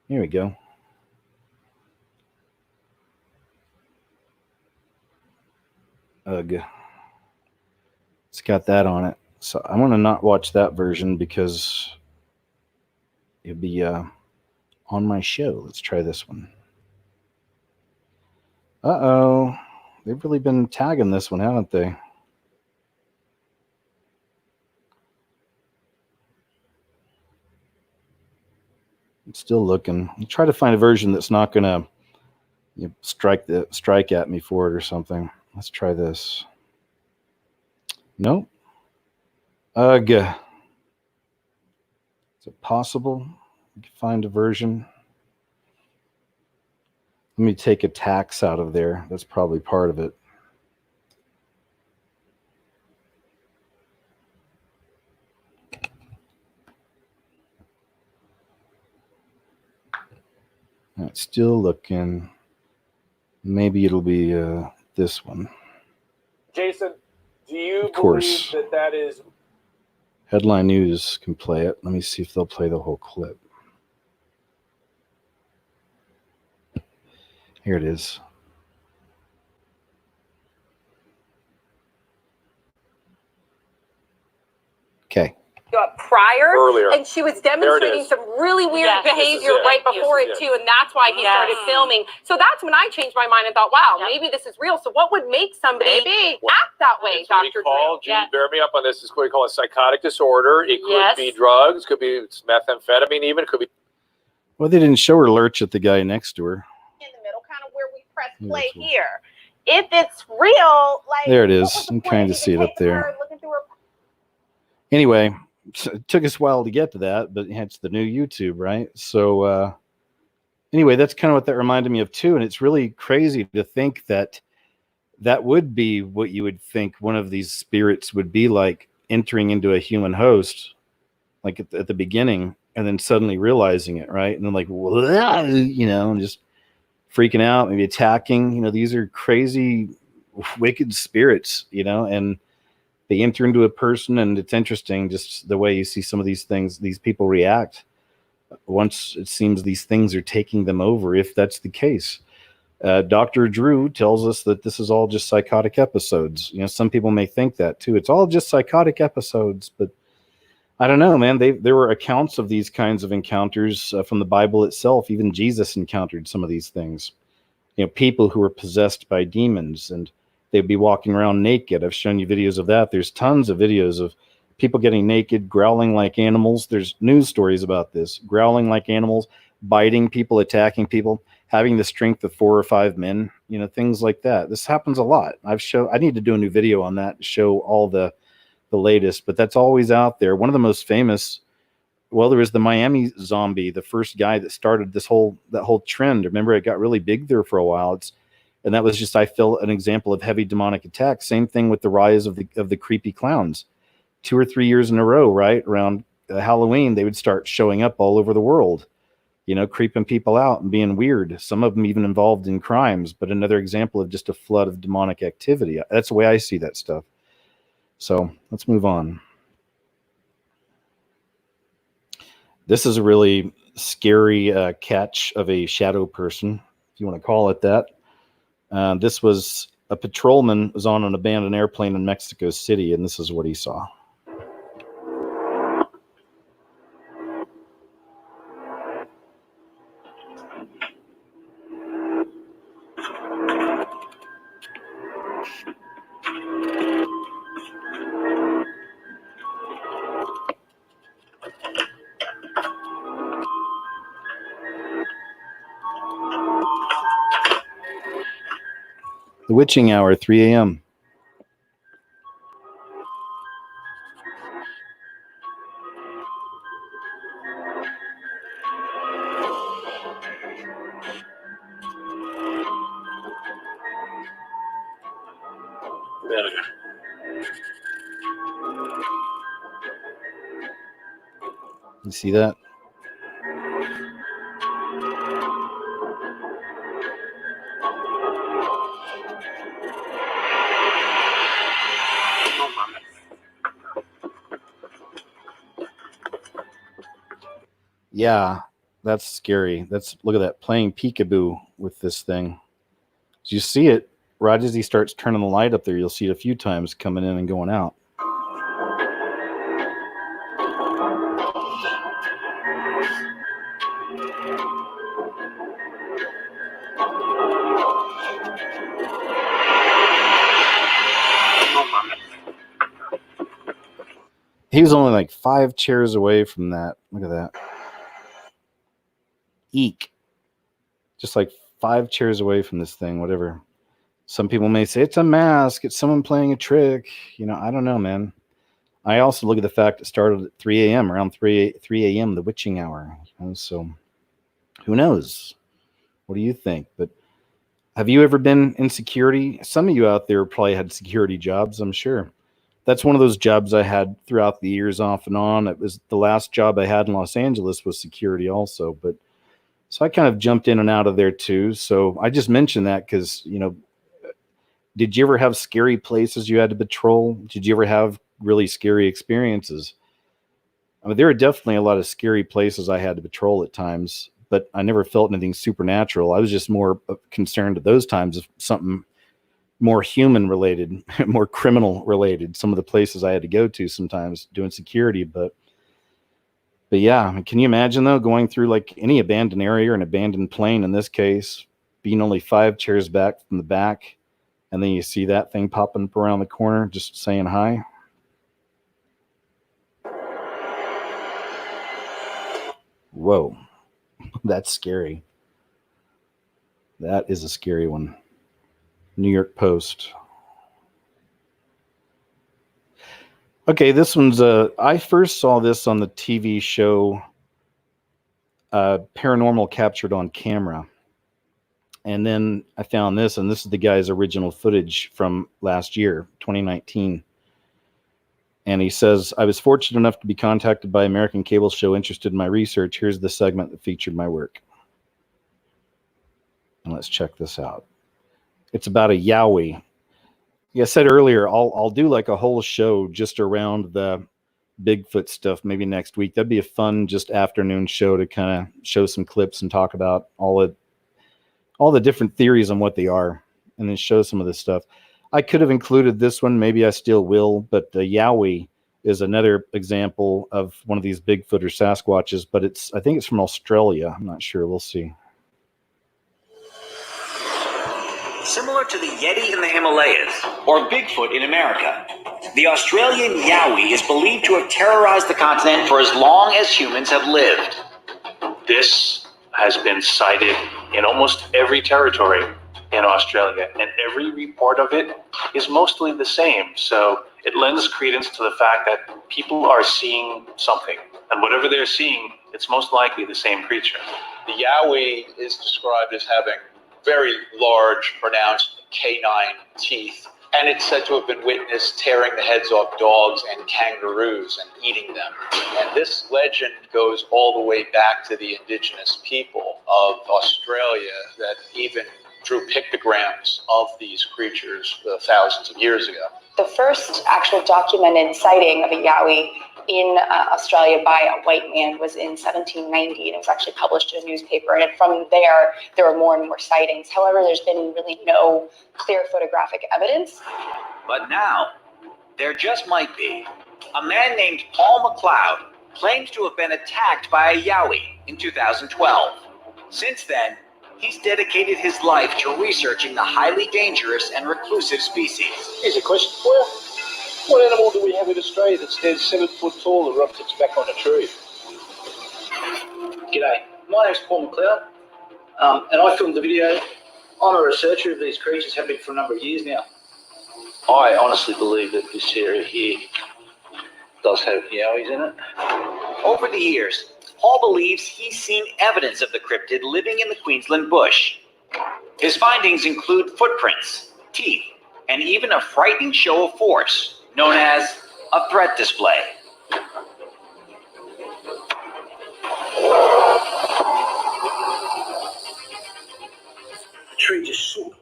Here we go. Ugh. It's got that on it. So I want to not watch that version because it'll be on my show. Let's try this one. Uh-oh. They've really been tagging this one, haven't they? I'm still looking. I'll try to find a version that's not going to strike at me for it or something. Let's try this. Nope. Ugh. Is it possible we can find a version? Let me take attacks out of there. That's probably part of it. It's still looking. Maybe it'll be this one. Jason, do you of course believe that is... Headline News can play it. Let me see if they'll play the whole clip. Here it is. Okay. Prior, Earlier. and she was demonstrating some really weird behavior right before it too, and that's why he started filming. So that's when I changed my mind and thought, wow, maybe this is real. So what would make somebody act that way, Dr. Drew? Bear me up on this. It's what we call a psychotic disorder. It could be drugs, could be methamphetamine, even it could be. Well, they didn't show her lurch at the guy next to her. In the middle, kind of where we press play here. If it's real, like there it is. You can kind of see it up there. Anyway. So it took us a while to get to that, but it's the new YouTube, right? So anyway, that's kind of what that reminded me of too. And it's really crazy to think that that would be what you would think one of these spirits would be like, entering into a human host, like at the beginning, and then suddenly realizing it, right? And then like, and just freaking out, maybe attacking. These are crazy, wicked spirits, and they enter into a person, and it's interesting just the way you see some of these things, these people react once it seems these things are taking them over, if that's the case. Dr. Drew tells us that this is all just psychotic episodes. Some people may think that too. It's all just psychotic episodes, but I don't know, man. There were accounts of these kinds of encounters from the Bible itself. Even Jesus encountered some of these things. people who were possessed by demons, and they'd be walking around naked. I've shown you videos of that. There's tons of videos of people getting naked, growling like animals. There's news stories about this, growling like animals, biting people, attacking people, having the strength of 4 or 5 men, things like that. This happens a lot. I need to do a new video on that to show all the latest, but that's always out there. One of the most famous, well, there was the Miami zombie, the first guy that started that whole trend. Remember, it got really big there for a while. And that was just, I feel, an example of heavy demonic attack. Same thing with the rise of the creepy clowns. 2 or 3 years in a row, right around Halloween, they would start showing up all over the world, creeping people out and being weird. Some of them even involved in crimes, but another example of just a flood of demonic activity. That's the way I see that stuff. So let's move on. This is a really scary catch of a shadow person, if you want to call it that. This was a patrolman was on an abandoned airplane in Mexico City, and this is what he saw. The witching hour, 3 a.m. You see that? Yeah, that's scary. Look at that, playing peekaboo with this thing. Do you see it? Right as he starts turning the light up there, you'll see it a few times coming in and going out. He was only like 5 chairs away from that. Look at that. Eek. Just like 5 chairs away from this thing, whatever. Some people may say it's a mask, it's someone playing a trick. I don't know, man. I also look at the fact it started at 3 a.m., around 3 a.m., the witching hour. So who knows? What do you think? But have you ever been in security? Some of you out there probably had security jobs, I'm sure. That's one of those jobs I had throughout the years off and on. It was the last job I had in Los Angeles was security also. But so I kind of jumped in and out of there too. So I just mentioned that because, did you ever have scary places you had to patrol? Did you ever have really scary experiences? I mean, there are definitely a lot of scary places I had to patrol at times, but I never felt anything supernatural. I was just more concerned at those times of something more human related, more criminal related. Some of the places I had to go to sometimes doing security, but yeah, can you imagine though, going through like any abandoned area or an abandoned plane in this case, being only 5 chairs back from the back, and then you see that thing popping up around the corner, just saying hi. Whoa, that's scary. That is a scary one. New York Post. Okay, this one's I first saw this on the TV show Paranormal Captured on Camera. And then I found this, and this is the guy's original footage from last year, 2019. And he says, I was fortunate enough to be contacted by American cable show interested in my research. Here's the segment that featured my work. And let's check this out. It's about a Yowie. Like I said earlier, I'll do like a whole show just around the Bigfoot stuff maybe next week. That'd be a fun just afternoon show to kind of show some clips and talk about all the different theories on what they are, and then show some of this stuff. I could have included this one, maybe I still will, but the Yowie is another example of one of these Bigfoot or Sasquatches, but I think it's from Australia. I'm not sure. We'll see. similar to the Yeti in the Himalayas, or Bigfoot in America. The Australian Yowie is believed to have terrorized the continent for as long as humans have lived. This has been cited in almost every territory in Australia, and every report of it is mostly the same. So it lends credence to the fact that people are seeing something, and whatever they're seeing, it's most likely the same creature. The Yowie is described as having very large, pronounced canine teeth, and it's said to have been witnessed tearing the heads off dogs and kangaroos and eating them. And this legend goes all the way back to the indigenous people of Australia that even drew pictograms of these creatures thousands of years ago. The first actual documented sighting of a Yowie in Australia by a white man was in 1790, and it was actually published in a newspaper. And from there were more and more sightings. However, there's been really no clear photographic evidence. But now, there just might be. A man named Paul McLeod claims to have been attacked by a Yowie in 2012. Since then, he's dedicated his life to researching the highly dangerous and reclusive species. Here's a question for you. What animal do we have in Australia that stands 7 foot tall and rubs its back on a tree? G'day, my name's Paul McLeod, and I filmed the video. I'm a researcher of these creatures, have been for a number of years now. I honestly believe that this area here does have Yowies in it. Over the years, Paul believes he's seen evidence of the cryptid living in the Queensland bush. His findings include footprints, teeth, and even a frightening show of force known as a threat display. The tree just shook,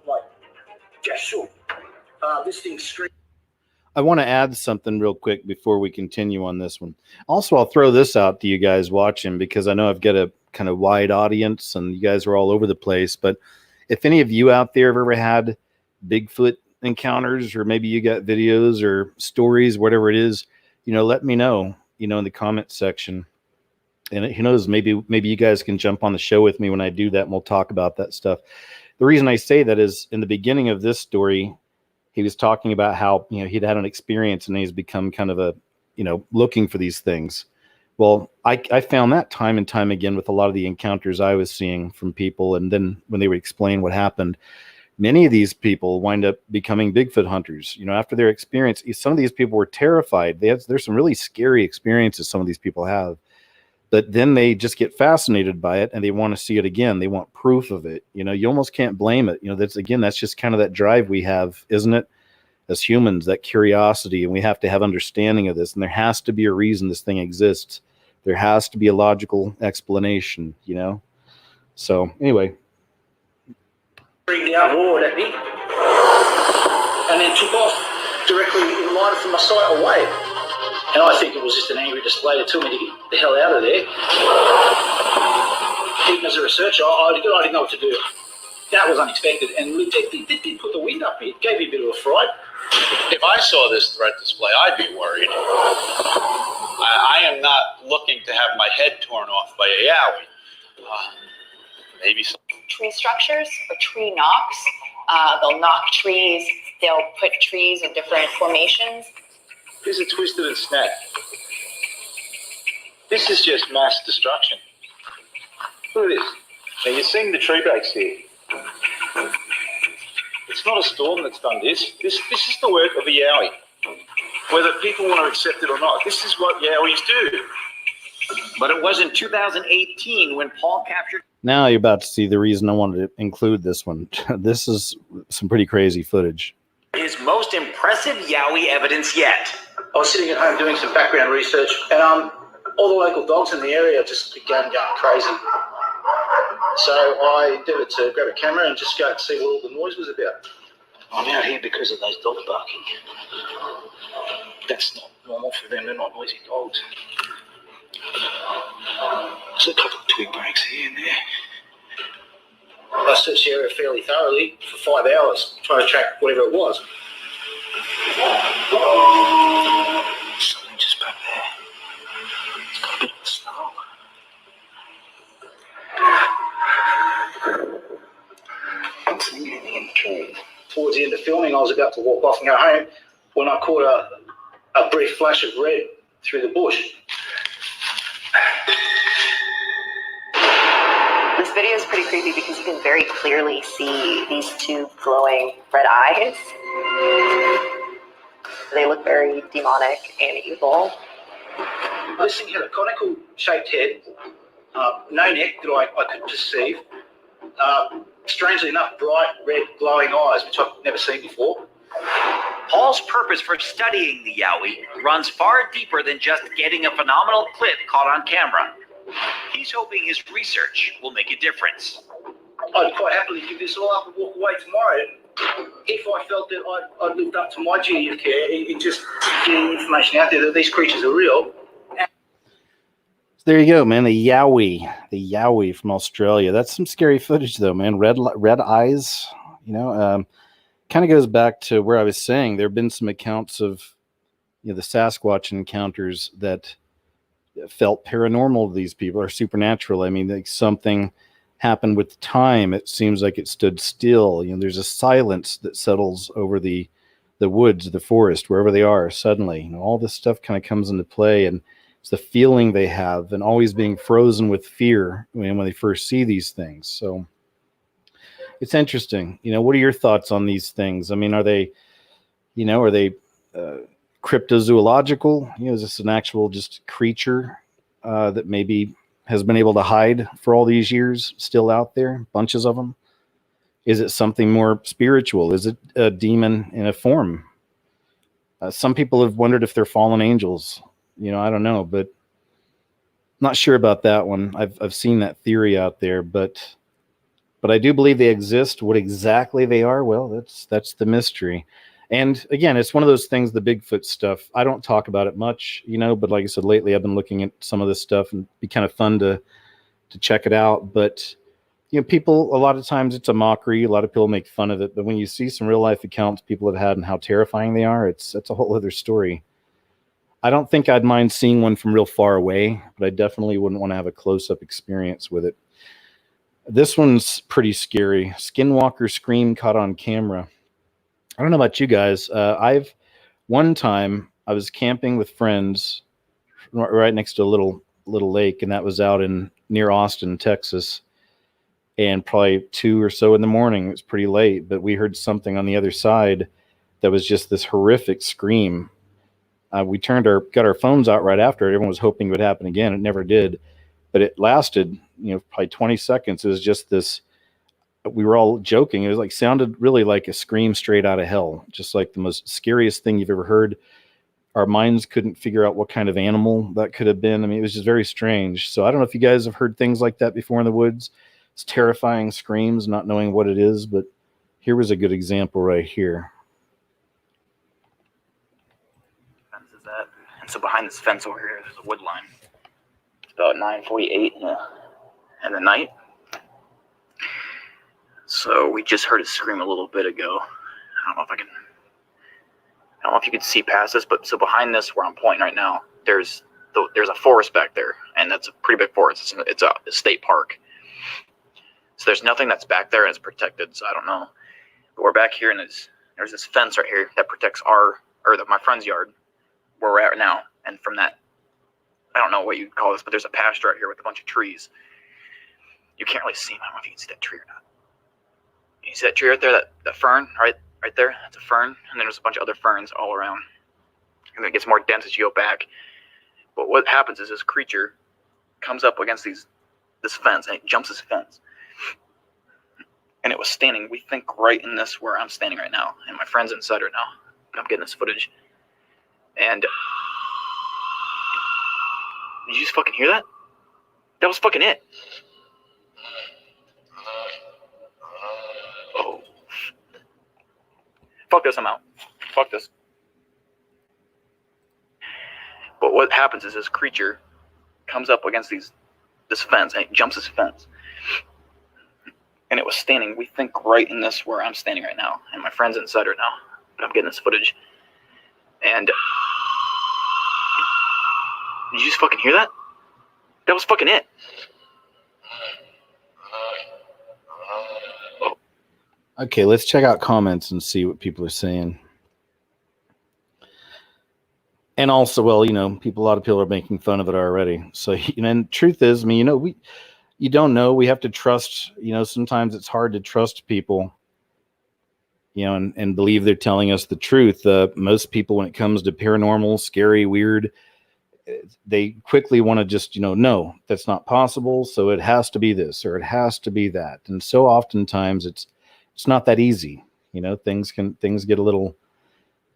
just shook. This thing screamed. I want to add something real quick before we continue on this one. Also, I'll throw this out to you guys watching because I know I've got a kind of wide audience and you guys are all over the place. But if any of you out there have ever had Bigfoot encounters, or maybe you got videos or stories, whatever it is, let me know, in the comment section. And who knows, maybe you guys can jump on the show with me when I do that and we'll talk about that stuff. The reason I say that is in the beginning of this story, he was talking about how, he'd had an experience and he's become kind of a, looking for these things. Well, I found that time and time again with a lot of the encounters I was seeing from people. And then when they would explain what happened, many of these people wind up becoming Bigfoot hunters. After their experience, some of these people were terrified. There's some really scary experiences some of these people have. But then they just get fascinated by it and they want to see it again. They want proof of it. You almost can't blame it. That's just kind of that drive we have, isn't it? As humans, that curiosity, and we have to have understanding of this. And there has to be a reason this thing exists. There has to be a logical explanation, So anyway. Screamed out, roared at me, and then took off directly in line from my sight away. And I think it was just an angry display that told me to get the hell out of there. Even as a researcher, I didn't know what to do. That was unexpected, and it did put the wind up me. It gave me a bit of a fright. If I saw this threat display, I'd be worried. I am not looking to have my head torn off by a Yowie. Maybe some Tree structures or tree knocks. They'll knock trees. They'll put trees in different formations. Here's a twisted and snap. This is just mass destruction. Look at this. Now you're seeing the tree breaks here. It's not a storm that's done this. This is the work of a Yowie. Whether people want to accept it or not, this is what Yowies do. But it was in 2018 when Paul captured. Now you're about to see the reason I wanted to include this one. This is some pretty crazy footage. His most impressive Yowie evidence yet. I was sitting at home doing some background research, and all the local dogs in the area just began going crazy. So I endeavoured to grab a camera and just go and see what all the noise was about. I'm out here because of those dogs barking. That's not normal for them. They're not noisy dogs. There's a couple of twig breaks here and there. I searched the area fairly thoroughly for 5 hours, trying to track whatever it was. Something just back there. It's got a bit of a snarl. I'm seeing anything in the trees. about to walk off and go home when I caught a brief flash of red through the bush. This video is pretty creepy because you can very clearly see these two glowing red eyes. They look very demonic and evil. This thing had a conical shaped head, no neck that I could perceive. Strangely enough, bright red glowing eyes, which I've never seen before. Paul's purpose for studying the Yowie runs far deeper than just getting a phenomenal clip caught on camera. He's hoping his research will make a difference. I'd quite happily give this all up and walk away tomorrow if I felt that I'd lived up to my duty of care in just getting information out there that these creatures are real. There you go, man. The Yowie from Australia. That's some scary footage, though, man. Red eyes. You know, kind of goes back to where I was saying. There have been some accounts of, you know, the Sasquatch encounters that felt paranormal to these people or supernatural. I mean, like something happened with time. It seems like it stood still. You know, there's a silence that settles over the woods, the forest, wherever they are. Suddenly, you know, all this stuff kind of comes into play, and it's the feeling they have, and always being frozen with fear when they first see these things. So it's interesting. You know, what are your thoughts on these things? I mean, are they cryptozoological? You know, is this an actual just creature that maybe has been able to hide for all these years, still out there, bunches of them? Is it something more spiritual? Is it a demon in a form? Some people have wondered if they're fallen angels. You know, I don't know, but not sure about that one. I've seen that theory out there, but I do believe they exist. What exactly they are, well, that's the mystery. And again, it's one of those things, the Bigfoot stuff. I don't talk about it much, you know, but like I said, lately I've been looking at some of this stuff, and it'd be kind of fun to check it out. But, you know, people, a lot of times it's a mockery. A lot of people make fun of it. But when you see some real life accounts people have had and how terrifying they are, that's a whole other story. I don't think I'd mind seeing one from real far away, but I definitely wouldn't want to have a close-up experience with it. This one's pretty scary. Skinwalker scream caught on camera. I don't know about you guys. One time I was camping with friends right next to a little lake, and that was out near Austin, Texas. And probably 2 or so in the morning. It was pretty late, but we heard something on the other side that was just this horrific scream. We got our phones out right after it. Everyone was hoping it would happen again. It never did, but it lasted, you know, probably 20 seconds. It was just this. We were all joking. It was like, sounded really like a scream straight out of hell, just like the most scariest thing you've ever heard. Our minds couldn't figure out what kind of animal that could have been. I mean, it was just very strange. So I don't know if you guys have heard things like that before in the woods. It's terrifying screams, not knowing what it is, but here was a good example right here. And so behind this fence over here, there's a wood line. It's about 9:48 in the night. So we just heard it scream a little bit ago. I don't know if you can see past this, but so behind this, where I'm pointing right now, there's a forest back there, and that's a pretty big forest. It's a state park. So there's nothing that's back there, and it's protected. So I don't know. But we're back here, and there's this fence right here that protects my friend's yard, where we're at now. And from that, I don't know what you'd call this, but there's a pasture out here with a bunch of trees. You can't really see them. I don't know if you can see that tree or not. You see that tree right there, that fern right there? That's a fern, and then there's a bunch of other ferns all around. And then it gets more dense as you go back. But what happens is this creature comes up against this fence, and it jumps this fence. And it was standing, we think, right in this where I'm standing right now. And my friend's inside right now. But I'm getting this footage. And did you just fucking hear that? That was fucking it. Oh. Fuck this, I'm out. Fuck this. But what happens is this creature comes up against this fence, and it jumps this fence. And it was standing, we think, right in this where I'm standing right now. And my friend's inside right now. But I'm getting this footage. And did you just fucking hear that? That was fucking it. Oh. Okay, let's check out comments and see what people are saying. And also, well, you know, a lot of people are making fun of it already. So, you know, and the truth is, I mean, you know, you don't know. We have to trust, you know, sometimes it's hard to trust people, you know, and believe they're telling us the truth. Most people, when it comes to paranormal, scary, weird, they quickly want to just, you know, no, that's not possible. So it has to be this or it has to be that. And so oftentimes it's not that easy. You know, things get a little,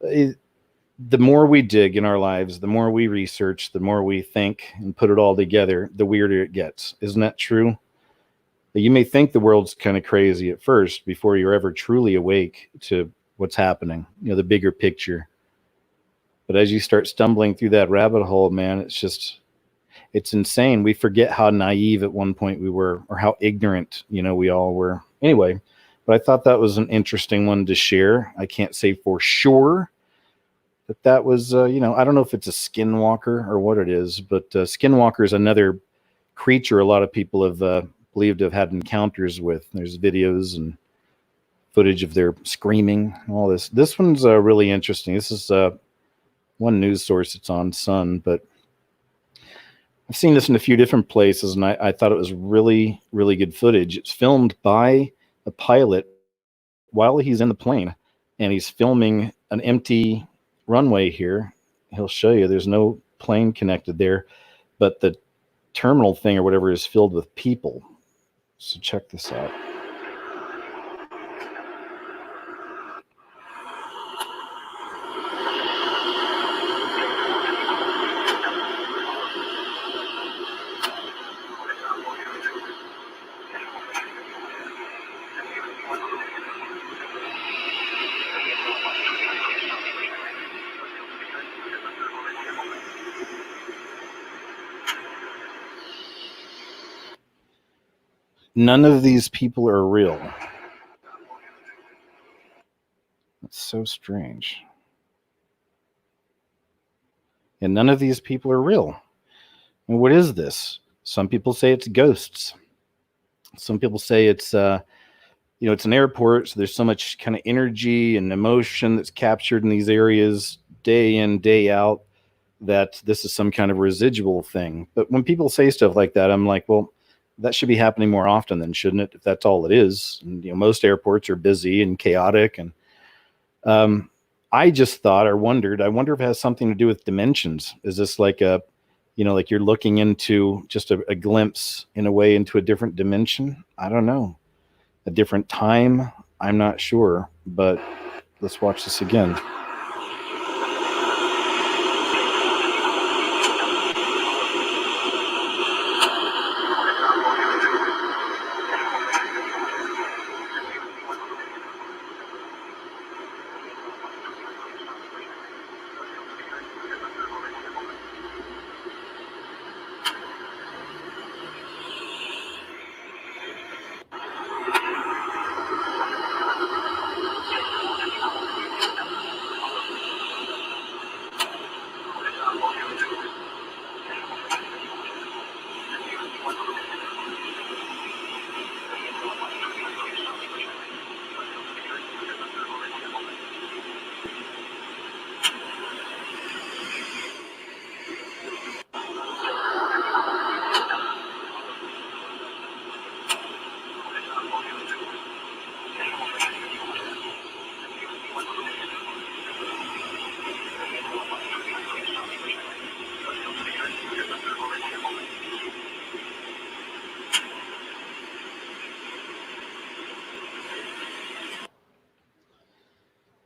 the more we dig in our lives, the more we research, the more we think and put it all together, the weirder it gets. Isn't that true? You may think the world's kind of crazy at first before you're ever truly awake to what's happening, you know, the bigger picture. But as you start stumbling through that rabbit hole, man, it's insane. We forget how naive at one point we were, or how ignorant, you know, we all were. Anyway, but I thought that was an interesting one to share. I can't say for sure that was, you know, I don't know if it's a skinwalker or what it is, but skinwalker is another creature a lot of people have believed to have had encounters with. There's videos and footage of their screaming, all this. This one's really interesting. This is one news source. It's on Sun, but I've seen this in a few different places, and I thought it was really, really good footage. It's filmed by a pilot while he's in the plane, and he's filming an empty runway here. He'll show you there's no plane connected there, but the terminal thing or whatever is filled with people. So check this out. None of these people are real. That's so strange. And none of these people are real. And what is this? Some people say it's ghosts. Some people say it's, you know, it's an airport, so there's so much kind of energy and emotion that's captured in these areas day in, day out, that this is some kind of residual thing. But when people say stuff like that, I'm like, well, that should be happening more often than, shouldn't it? If that's all it is. And, you know, most airports are busy and chaotic. And I just thought or wondered, I wonder if it has something to do with dimensions. Is this like a, you know, like you're looking into just a glimpse in a way into a different dimension? I don't know. A different time? I'm not sure. But let's watch this again.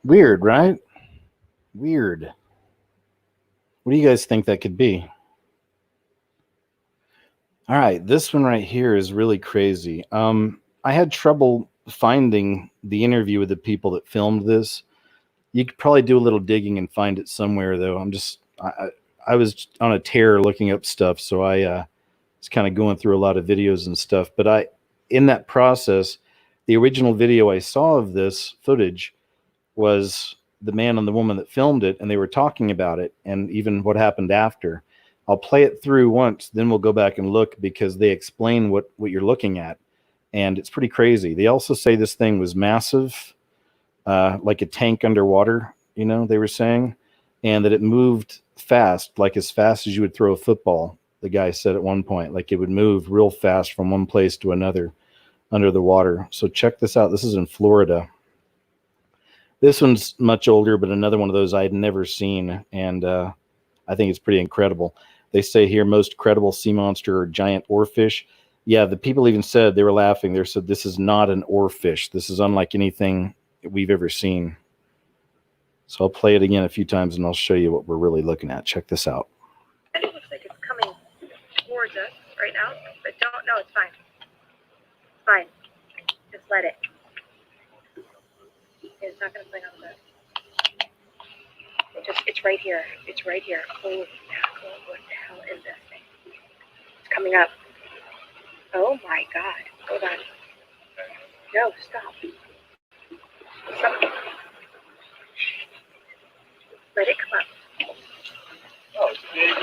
Weird, right? Weird. What do you guys think that could be? All right, this one right here is really crazy. I had trouble finding the interview with the people that filmed this. You could probably do a little digging and find it somewhere, though. I was on a tear looking up stuff, so I was kind of going through a lot of videos and stuff. But in that process, the original video I saw of this footage was the man and the woman that filmed it, and they were talking about it and even what happened after. I'll play it through once, then we'll go back and look, because they explain what you're looking at. and it's pretty crazy. They also say this thing was massive, like a tank underwater, you know, they were saying, and that it moved fast, like as fast as you would throw a football. The guy said at one point, like it would move real fast from one place to another under the water. So check this out. This is in Florida. This one's much older, but another one of those I'd never seen, and I think it's pretty incredible. They say here most credible sea monster or giant oarfish. Yeah, the people even said, they were laughing. They said this is not an oarfish. This is unlike anything we've ever seen. So I'll play it again a few times, and I'll show you what we're really looking at. Check this out. It looks like it's coming towards us right now, but don't. No, it's fine. Fine. Just let it. It's not going to play on the boat. It's right here. It's right here. Holy mackerel. What the hell is this thing? It's coming up. Oh my God. Hold on. No, stop. Stop. Let it come up. Oh, it's big.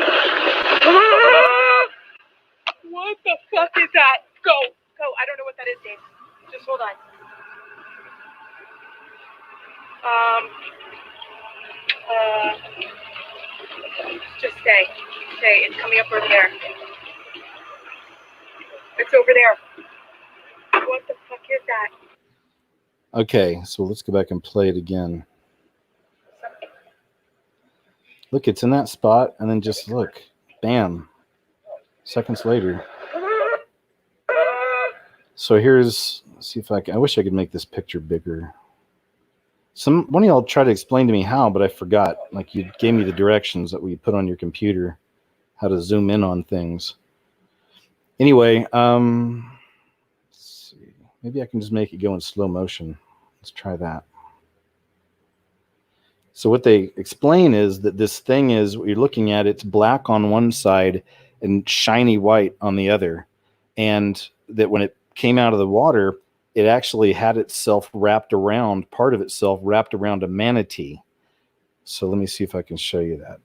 What the fuck is that? Go. Go. I don't know what that is, Dave. Just hold on. Just stay. Stay. It's coming up over there. It's over there. What the fuck is that? Okay, so let's go back and play it again. Look, it's in that spot, and then just look. Bam. Seconds later. So here's, let's see if I can, I wish I could make this picture bigger. One of y'all tried to explain to me how, but I forgot. Like, you gave me the directions that we put on your computer, how to zoom in on things. Anyway, let's see. Maybe I can just make it go in slow motion. Let's try that. So what they explain is that this thing is, what you're looking at, it's black on one side and shiny white on the other. And that when it came out of the water, it actually had itself wrapped around, part of itself wrapped around a manatee. So let me see if I can show you that.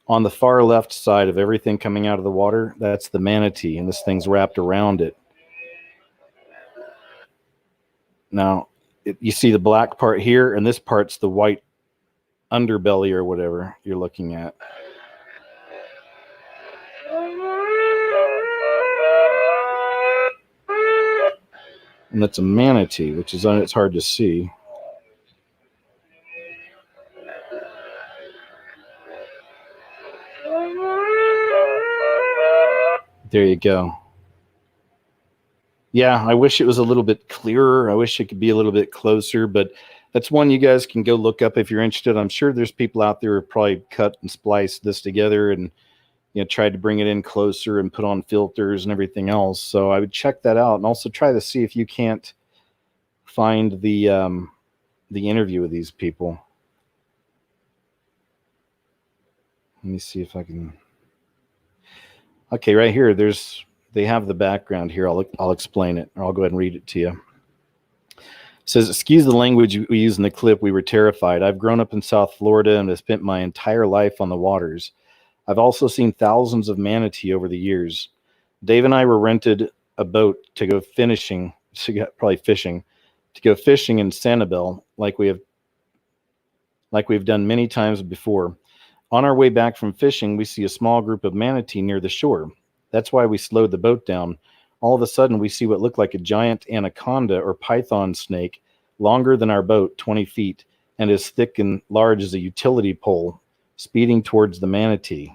On the far left side of everything coming out of the water, that's the manatee, and this thing's wrapped around it. Now, you see the black part here, and this part's the white underbelly or whatever you're looking at. And that's a manatee, which is it's hard to see. There you go. Yeah, I wish it was a little bit clearer. I wish it could be a little bit closer, but that's one you guys can go look up if you're interested. I'm sure there's people out there who probably cut and spliced this together and, you know, tried to bring it in closer and put on filters and everything else. So I would check that out, and also try to see if you can't find the interview with these people. Let me see if I can. Okay, right here, they have the background here. I'll explain it, or I'll go ahead and read it to you. It says, excuse the language we use in the clip. We were terrified. I've grown up in South Florida and have spent my entire life on the waters. I've also seen thousands of manatee over the years. Dave and I were rented a boat to go fishing in Sanibel, like we've done many times before. On our way back from fishing, we see a small group of manatee near the shore. That's why we slowed the boat down. All of a sudden, we see what looked like a giant anaconda or python snake, longer than our boat, 20 feet, and as thick and large as a utility pole, speeding towards the manatee.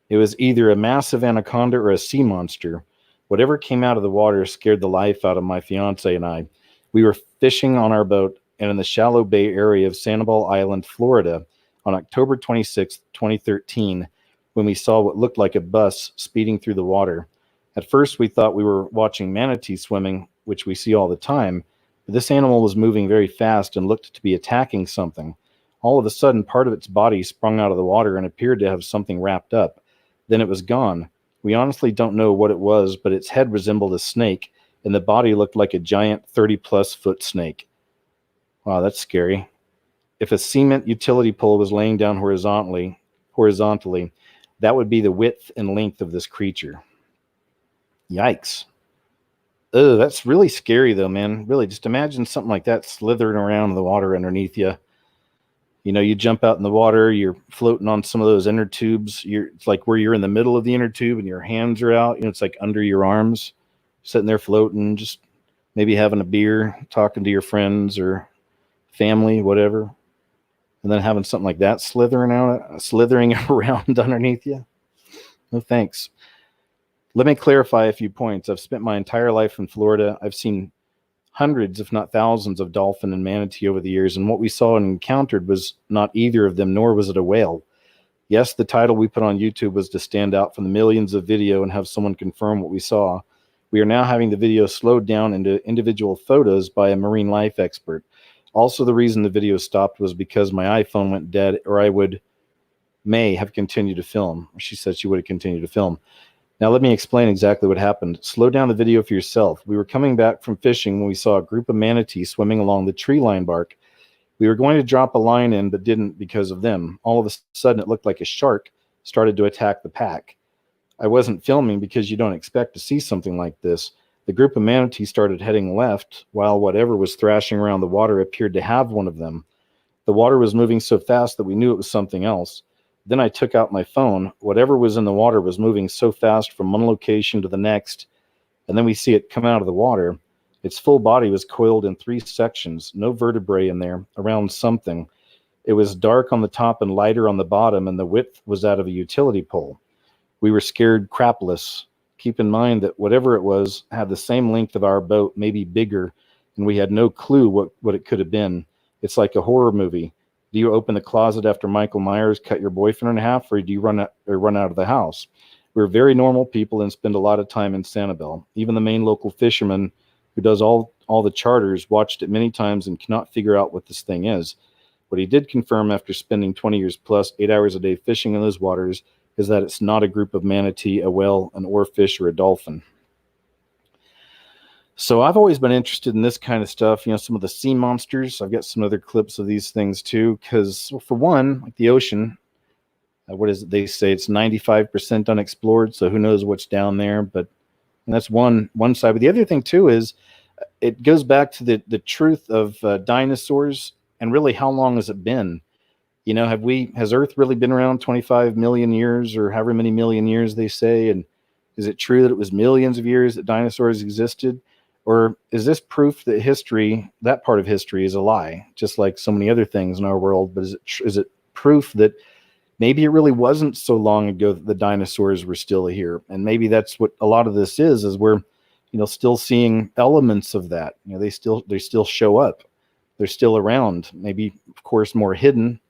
It was either a massive anaconda or a sea monster. Whatever came out of the water scared the life out of my fiance and I. We were fishing on our boat and in the shallow bay area of Sanibel Island, Florida, on October 26, 2013, when we saw what looked like a bus speeding through the water. At first, we thought we were watching manatee swimming, which we see all the time, but this animal was moving very fast and looked to be attacking something. All of a sudden, part of its body sprung out of the water and appeared to have something wrapped up. Then it was gone. We honestly don't know what it was, but its head resembled a snake, and the body looked like a giant 30-plus foot snake. Wow, that's scary. If a cement utility pole was laying down horizontally, that would be the width and length of this creature. Yikes. Oh, that's really scary though, man. Really, just imagine something like that slithering around in the water underneath you. You know, you jump out in the water, you're floating on some of those inner tubes. It's like where you're in the middle of the inner tube and your hands are out. You know, it's like under your arms, sitting there floating, just maybe having a beer, talking to your friends or family, whatever. And then having something like that slithering around underneath you. No thanks. Let me clarify a few points. I've spent my entire life in Florida. I've seen hundreds, if not thousands, of dolphin and manatee over the years, and what we saw and encountered was not either of them, nor was it a whale. Yes, the title we put on YouTube was to stand out from the millions of video and have someone confirm what we saw. We are now having the video slowed down into individual photos by a marine life expert. Also, the reason the video stopped was because my iPhone went dead, or I may have continued to film. She said she would have continued to film. Now, let me explain exactly what happened. Slow down the video for yourself. We were coming back from fishing when we saw a group of manatees swimming along the tree line bark. We were going to drop a line in, but didn't because of them. All of a sudden, it looked like a shark started to attack the pack. I wasn't filming because you don't expect to see something like this. The group of manatees started heading left, while whatever was thrashing around the water appeared to have one of them. The water was moving so fast that we knew it was something else. Then I took out my phone. Whatever was in the water was moving so fast from one location to the next, and then we see it come out of the water. Its full body was coiled in 3 sections, no vertebrae in there, around something. It was dark on the top and lighter on the bottom, and the width was that of a utility pole. We were scared crapless. Keep in mind that whatever it was had the same length of our boat, maybe bigger, and we had no clue what it could have been. It's like a horror movie. Do you open the closet after Michael Myers cut your boyfriend in half, or do you run out of the house? We're very normal people and spend a lot of time in Sanibel. Even the main local fisherman who does all the charters watched it many times and cannot figure out what this thing is. What he did confirm after spending 20 years plus, 8 hours a day fishing in those waters, is that it's not a group of manatee, a whale, an oarfish, or a dolphin. So I've always been interested in this kind of stuff, you know, some of the sea monsters. I've got some other clips of these things too, because for one, like the ocean, what is it? They say it's 95% unexplored, so who knows what's down there, but that's one side. But the other thing too is it goes back to the truth of dinosaurs, and really how long has it been? You know, has Earth really been around 25 million years or however many million years they say? And is it true that it was millions of years that dinosaurs existed? Or is this proof that history, that part of history, is a lie, just like so many other things in our world? But is it proof that maybe it really wasn't so long ago that the dinosaurs were still here? And maybe that's what a lot of this is we're, you know, still seeing elements of that. You know, they still show up. They're still around. Maybe, of course, more hidden.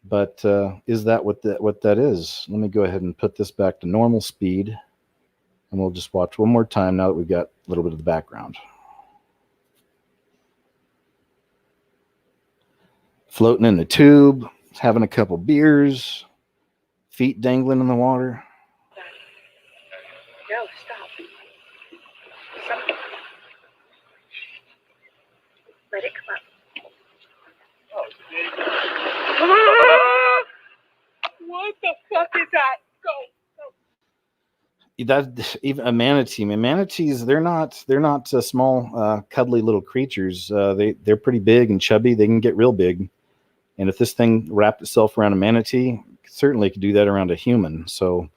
But is that what that is? Let me go ahead and put this back to normal speed. And we'll just watch one more time now that we've got a little bit of the background. Floating in the tube, having a couple beers, feet dangling in the water. No, stop. Something. Let it come up. What the fuck is that? Go. That even a manatee. Manatees, they're not small, cuddly little creatures. They're pretty big and chubby. They can get real big. And if this thing wrapped itself around a manatee, certainly could do that around a human. So,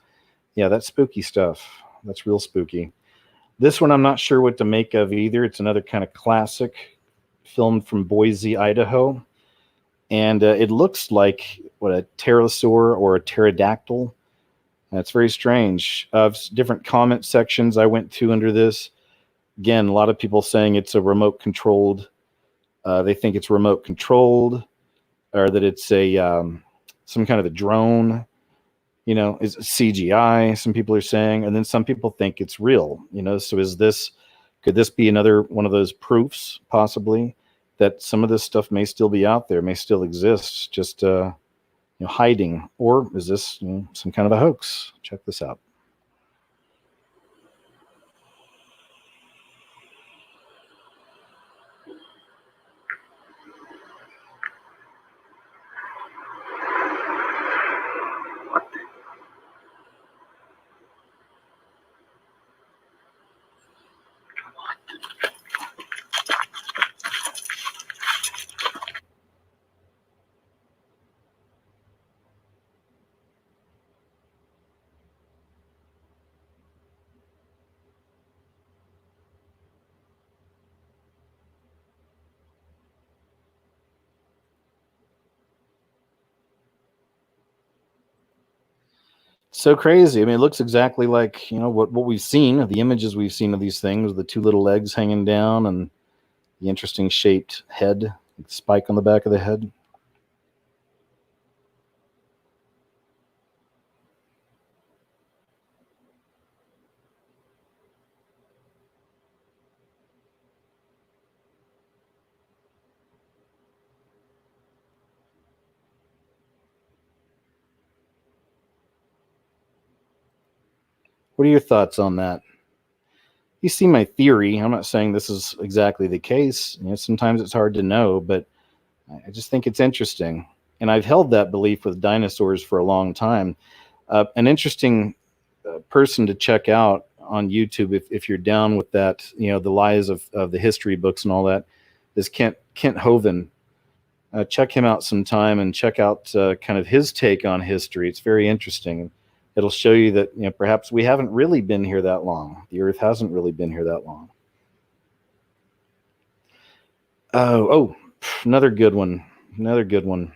yeah, that's spooky stuff. That's real spooky. This one I'm not sure what to make of either. It's another kind of classic, filmed from Boise, Idaho. And it looks like a pterosaur or a pterodactyl. That's very strange. Different comment sections I went to under this. Again, a lot of people saying it's a remote controlled. They think it's remote controlled, or that it's a some kind of a drone. You know, is CGI. Some people are saying, and then some people think it's real. You know, so could this be another one of those proofs, possibly, that some of this stuff may still be out there, may still exist, just hiding? Or is this some kind of a hoax? Check this out. So crazy. I mean, it looks exactly like, you know, what we've seen, the images we've seen of these things, the two little legs hanging down and the interesting shaped head, spike on the back of the head. What are your thoughts on that? You see my theory. I'm not saying this is exactly the case. You know, sometimes it's hard to know, but I just think it's interesting. And I've held that belief with dinosaurs for a long time. An interesting person to check out on YouTube, if you're down with that, you know, the lies of the history books and all that, is Kent Hovind. Check him out sometime and check out kind of his take on history. It's very interesting. It'll show you that, you know, perhaps we haven't really been here that long. The Earth hasn't really been here that long. Oh, another good one. Another good one.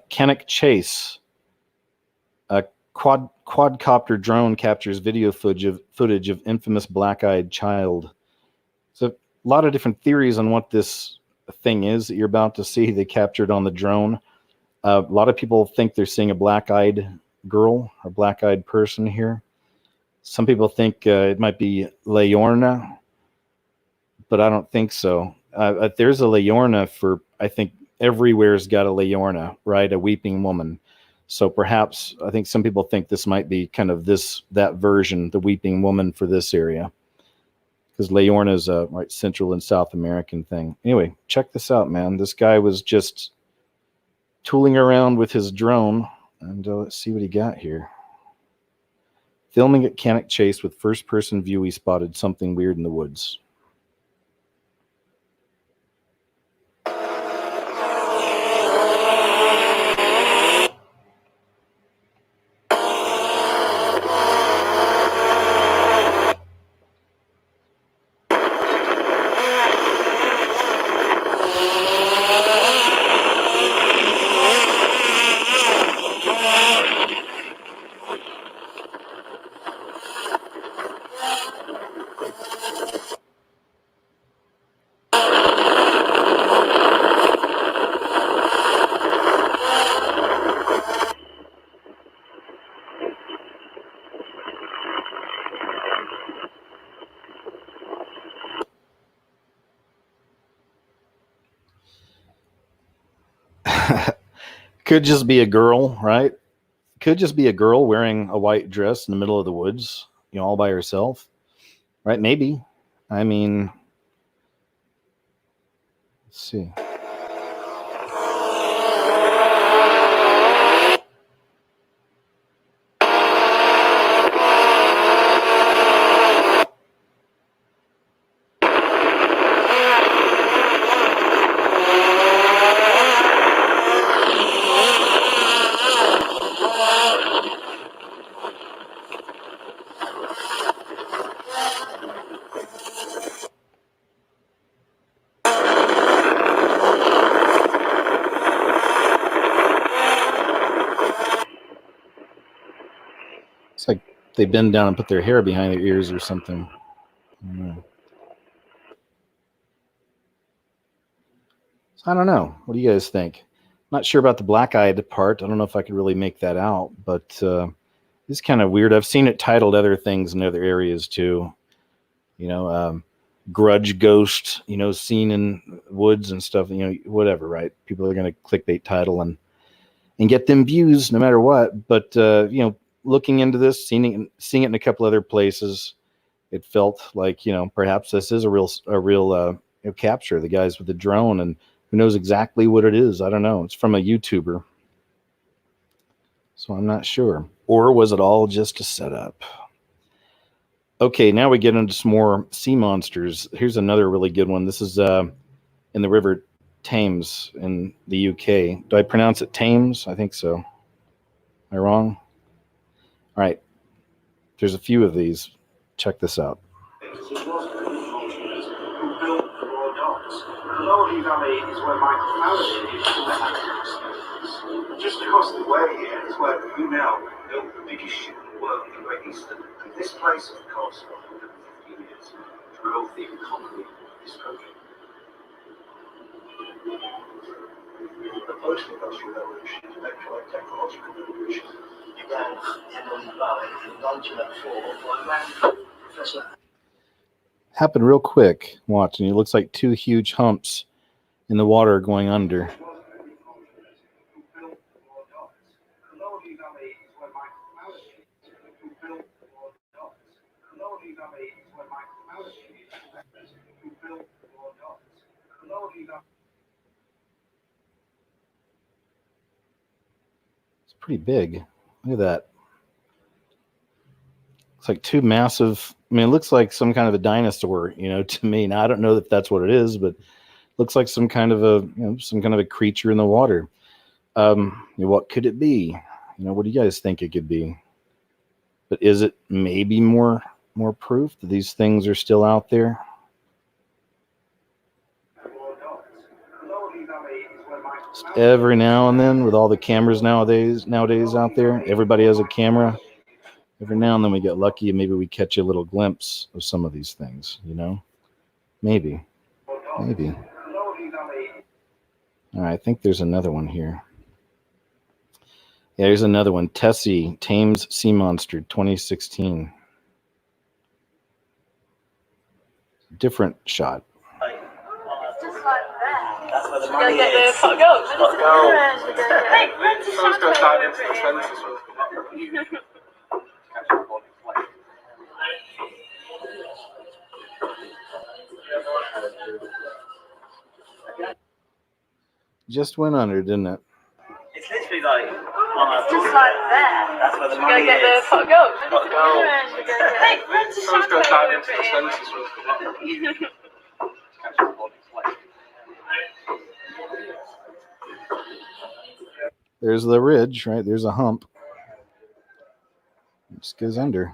Cannock Chase. A quadcopter drone captures video footage of infamous black-eyed child. So a lot of different theories on what this thing is that you're about to see. They captured on the drone. A lot of people think they're seeing a black-eyed girl or black-eyed person here. Some people think it might be Leorna, but I don't think so. There's a Leorna for, I think everywhere's got a Leorna, right? A weeping woman. So perhaps, I think some people think this might be kind of that version, the weeping woman for this area. Because Leorna is a right, Central and South American thing. Anyway, check this out, man. This guy was just tooling around with his drone, and let's see what he got here. Filming at Cannock Chase with first-person view, he spotted something weird in the woods. Could just be a girl, right? Could just be a girl wearing a white dress in the middle of the woods, you know, all by herself, right? Maybe. I mean, let's see. It's like they bend down and put their hair behind their ears or something. I don't know. What do you guys think? Not sure about the black-eyed part. I don't know if I could really make that out, but it's kind of weird. I've seen it titled other things in other areas too. You know, grudge ghost, you know, seen in woods and stuff, you know, whatever, right? People are going to clickbait title and get them views no matter what. But, you know, looking into this, seeing it in a couple other places, it felt like, you know, perhaps this is a real capture. The guys with the drone, and who knows exactly what it is. I don't know. It's from a YouTuber. So I'm not sure. Or was it all just a setup? Okay, now we get into some more sea monsters. Here's another really good one. This is in the River Thames in the UK. Do I pronounce it Thames? I think so. Am I wrong? All right. There's a few of these. Check this out. This was the Royal Docks. The lower Lordy Valley is where Michael Faraday used to live. Just across the way here is where Brunel built the biggest ship in the world, the Great Eastern. And this place, of course, for 150 years, drove the economy of this country. The post-industrial revolution, the technological revolution, began in Lordy Valley in 1904 by Professor. Happened real quick. Watch, and it looks like two huge humps in the water going under. It's pretty big. Look at that. It's like two massive. I mean, it looks like some kind of a dinosaur, to me. Now, I don't know if that's what it is, but it looks like some kind of a creature in the water. What could it be? What do you guys think it could be? But is it maybe more proof that these things are still out there? Just every now and then, with all the cameras nowadays out there, everybody has a camera. Every now and then we get lucky and maybe we catch a little glimpse of some of these things, Maybe. All right, I think there's another one here. Yeah, here's another one. Tessie, Thames Sea Monster, 2016. Different shot. Just like that. That's where the money is. Gotta get the go. Hey, let's just Just went under, didn't it? It's literally like it's just like that. That's where the money is. Gotta get the go. Hey, let's just There's the ridge, right? There's a hump. It just goes under.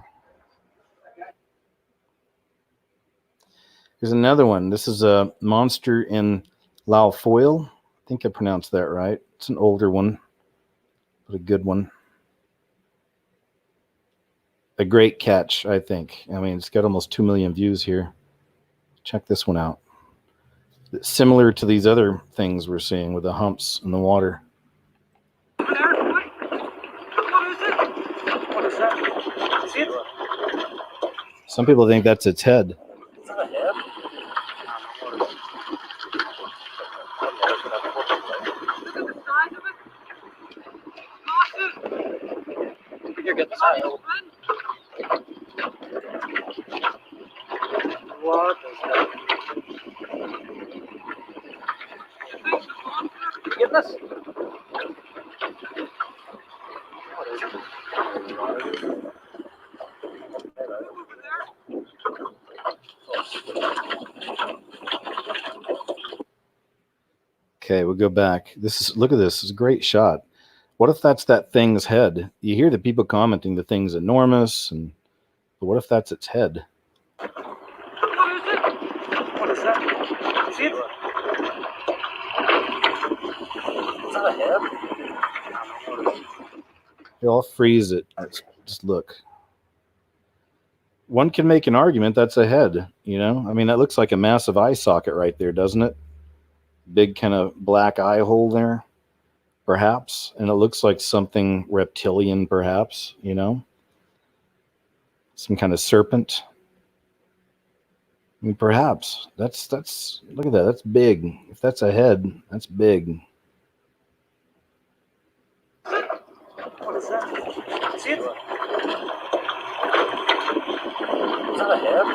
Here's another one. This is a monster in Laofoil. I think I pronounced that right. It's an older one, but a good one. A great catch, I think. I mean, it's got almost 2 million views here. Check this one out. It's similar to these other things we're seeing with the humps in the water. Some people think that's its head. get the side. What is that? Get this. What is it? Okay, we'll go back. Look at this. This is a great shot. What if that's that thing's head? You hear the people commenting the thing's enormous, but what if that's its head? What is it? What is that? See it? Is that a head? Here, I'll freeze it. Let's just look. One can make an argument that's a head, you know? I mean, that looks like a massive eye socket right there, doesn't it? Big kind of black eye hole there, perhaps. And it looks like something reptilian, perhaps, you know? Some kind of serpent. I mean, perhaps. That's look at that. That's big. If that's a head, that's big. What is that? See it? Is that a head?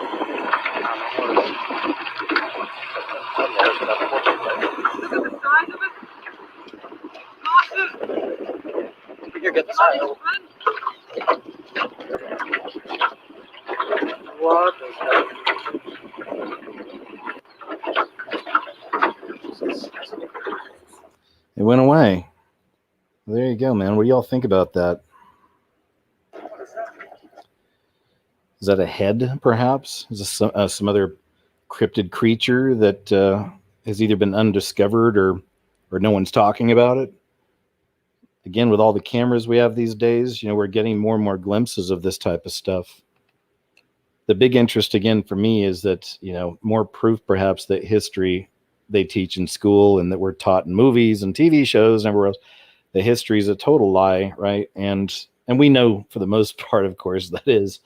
Here, get the side. What is that? It went away. Well, there you go, man. What do y'all think about that? Is that a head, perhaps? Is this some other cryptid creature that has either been undiscovered or no one's talking about it. Again, with all the cameras we have these days, we're getting more and more glimpses of this type of stuff. The big interest again for me is that, more proof perhaps that history they teach in school and that we're taught in movies and TV shows and everywhere else, the history is a total lie, right? And we know for the most part, of course, that is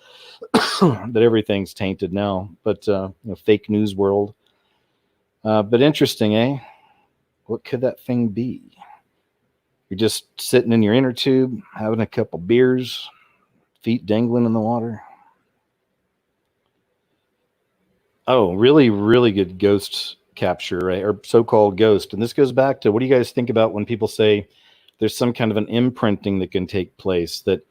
that everything's tainted now, but fake news world. But interesting, eh? What could that thing be? You're just sitting in your inner tube, having a couple beers, feet dangling in the water. Oh, really, really good ghost capture, right? Or so-called ghost. And this goes back to, what do you guys think about when people say there's some kind of an imprinting that can take place, that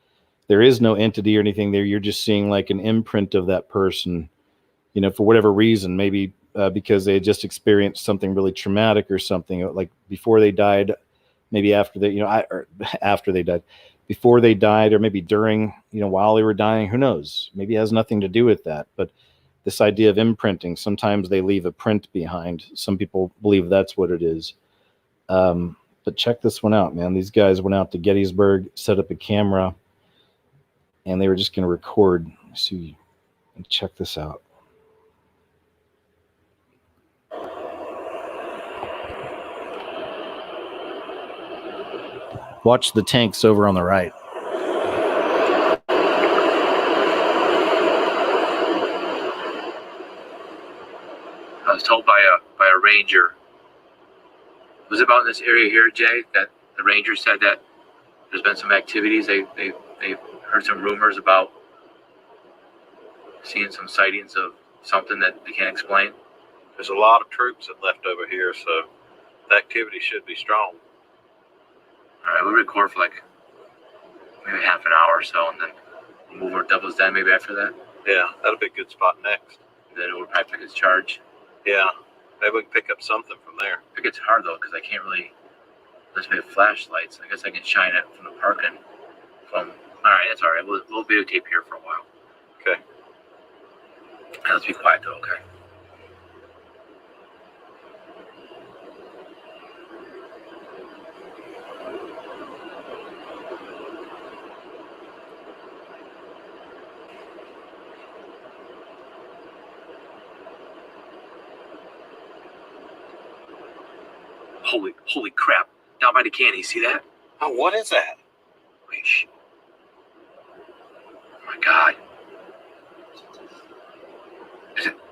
there is no entity or anything there, you're just seeing like an imprint of that person, for whatever reason, maybe because they had just experienced something really traumatic or something, like before they died, maybe after they, or after they died, before they died, or maybe during, while they were dying, who knows? Maybe it has nothing to do with that. But this idea of imprinting, sometimes they leave a print behind. Some people believe that's what it is. But check this one out, man. These guys went out to Gettysburg, set up a camera, and they were just going to record. See, check this out. Watch the tanks over on the right. I was told by a ranger. It was about in this area here, Jay, that the ranger said that there's been some activities. They've heard some rumors about seeing some sightings of something that they can't explain. There's a lot of troops that left over here, so the activity should be strong. All right, we'll record for like maybe half an hour or so, and then we'll move our doubles down maybe after that. Yeah, that'll be a good spot next. And then we'll probably pick its charge. Yeah, maybe we can pick up something from there. It gets hard though, because I can't really. Unless we have flashlights, I guess I can shine it from the parking. All right, that's all right. We'll videotape here for a while. Okay. Let's be quiet though, okay? Holy crap. Down by the candy, see that? Oh, what is that? Wait, shh. Oh my God. Is it?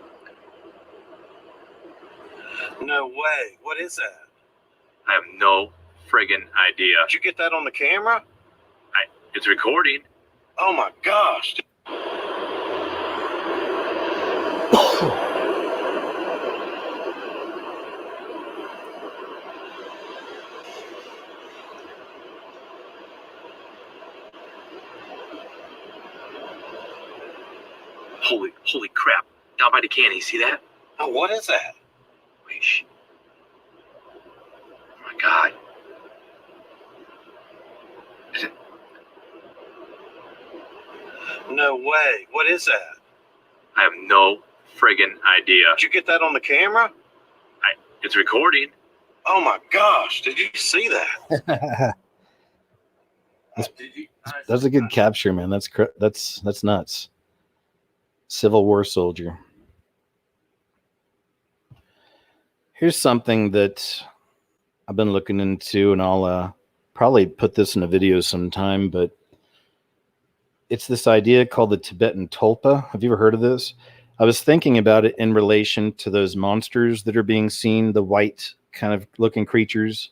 No way. What is that? I have no friggin' idea. Did you get that on the camera? It's recording. Oh my gosh. Holy crap. Down by the candy, see that? Oh, what is that? Wait, shh. Oh my God. Is it? No way. What is that? I have no friggin' idea. Did you get that on the camera? It's recording. Oh my gosh. Did you see that? That's a good capture, man. That's nuts. Civil War soldier. Here's something that I've been looking into, and I'll probably put this in a video sometime, but it's this idea called the Tibetan Tulpa. Have you ever heard of this? I was thinking about it in relation to those monsters that are being seen, the white kind of looking creatures,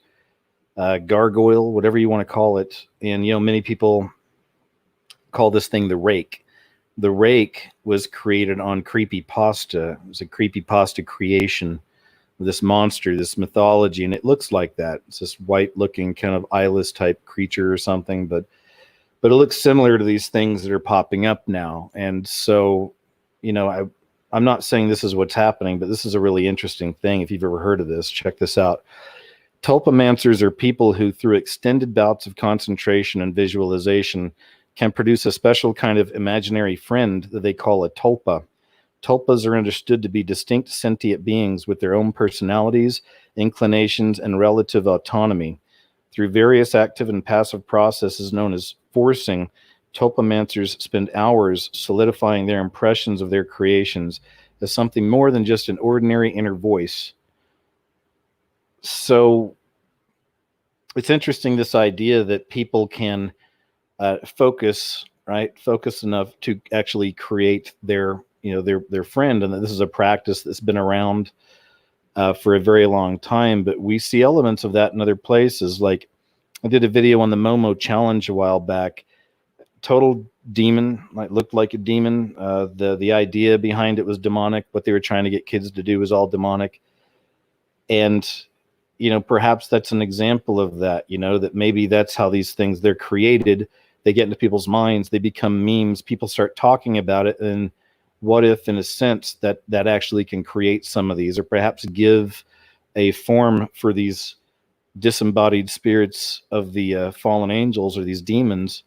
gargoyle, whatever you want to call it. And, many people call this thing the rake. The rake was created on creepypasta. It was a creepypasta creation of this monster, this mythology, and it looks like that. It's this white-looking kind of eyeless type creature or something, but it looks similar to these things that are popping up now. And so, I'm not saying this is what's happening, but this is a really interesting thing. If you've ever heard of this, check this out. Tulpamancers are people who, through extended bouts of concentration and visualization, can produce a special kind of imaginary friend that they call a tulpa. Tulpas are understood to be distinct sentient beings with their own personalities, inclinations, and relative autonomy. Through various active and passive processes known as forcing, Tulpamancers spend hours solidifying their impressions of their creations as something more than just an ordinary inner voice. So it's interesting, this idea that people can focus enough to actually create their friend, and that this is a practice that's been around for a very long time. But we see elements of that in other places. Like, I did a video on the Momo challenge a while back. Total demon, looked like a demon. The idea behind it was demonic. What they were trying to get kids to do was all demonic. And perhaps that's an example of that. That maybe that's how these things, they're created. They get into people's minds. They become memes. People start talking about it. And what if, in a sense, that actually can create some of these, or perhaps give a form for these disembodied spirits of the fallen angels or these demons?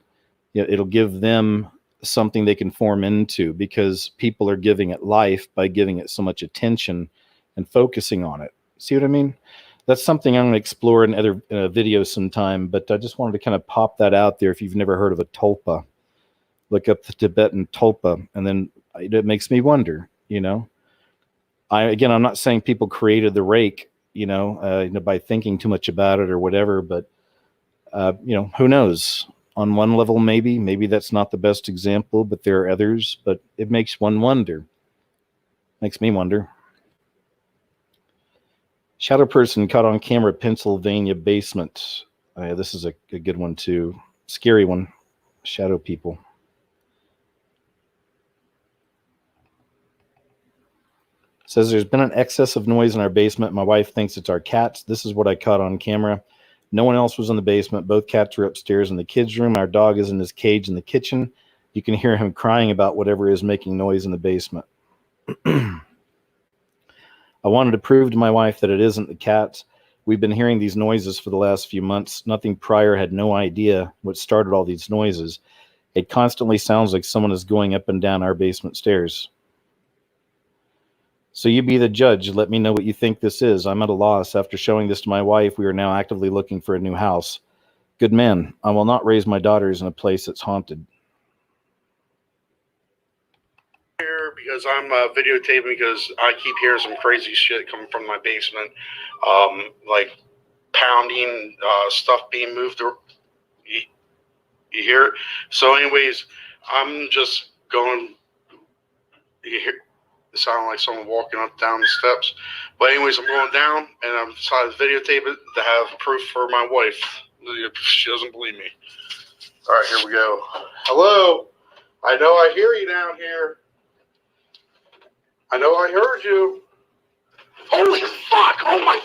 It'll give them something they can form into, because people are giving it life by giving it so much attention and focusing on it. See what I mean? That's something I'm going to explore in other videos sometime, but I just wanted to kind of pop that out there. If you've never heard of a tulpa, look up the Tibetan tulpa, and then it makes me wonder, I'm not saying people created the rake, by thinking too much about it or whatever, but, who knows? On one level, maybe that's not the best example, but there are others. But it makes one wonder. Makes me wonder. Shadow person caught on camera, Pennsylvania basement. This is a good one too. Scary one. Shadow people. Says there's been an excess of noise in our basement. My wife thinks it's our cats. This is what I caught on camera. No one else was in the basement. Both cats are upstairs in the kids' room. Our dog is in his cage in the kitchen. You can hear him crying about whatever is making noise in the basement. I wanted to prove to my wife that it isn't the cats. We've been hearing these noises for the last few months. Nothing prior had no idea what started all these noises. It constantly sounds like someone is going up and down our basement stairs. So you be the judge. Let me know what you think this is. I'm at a loss. After showing this to my wife, we are now actively looking for a new house. Good man. I will not raise my daughters in a place that's haunted. Here because I'm videotaping, because I keep hearing some crazy shit coming from my basement, like pounding, stuff being moved. You hear it? So anyways, I'm just going. You hear? It sounded like someone walking up down the steps. But anyways, I'm going down, and I've decided to videotape it to have proof for my wife. She doesn't believe me. All right, here we go. Hello? I know I hear you down here. I know I heard you. Holy fuck! Oh my...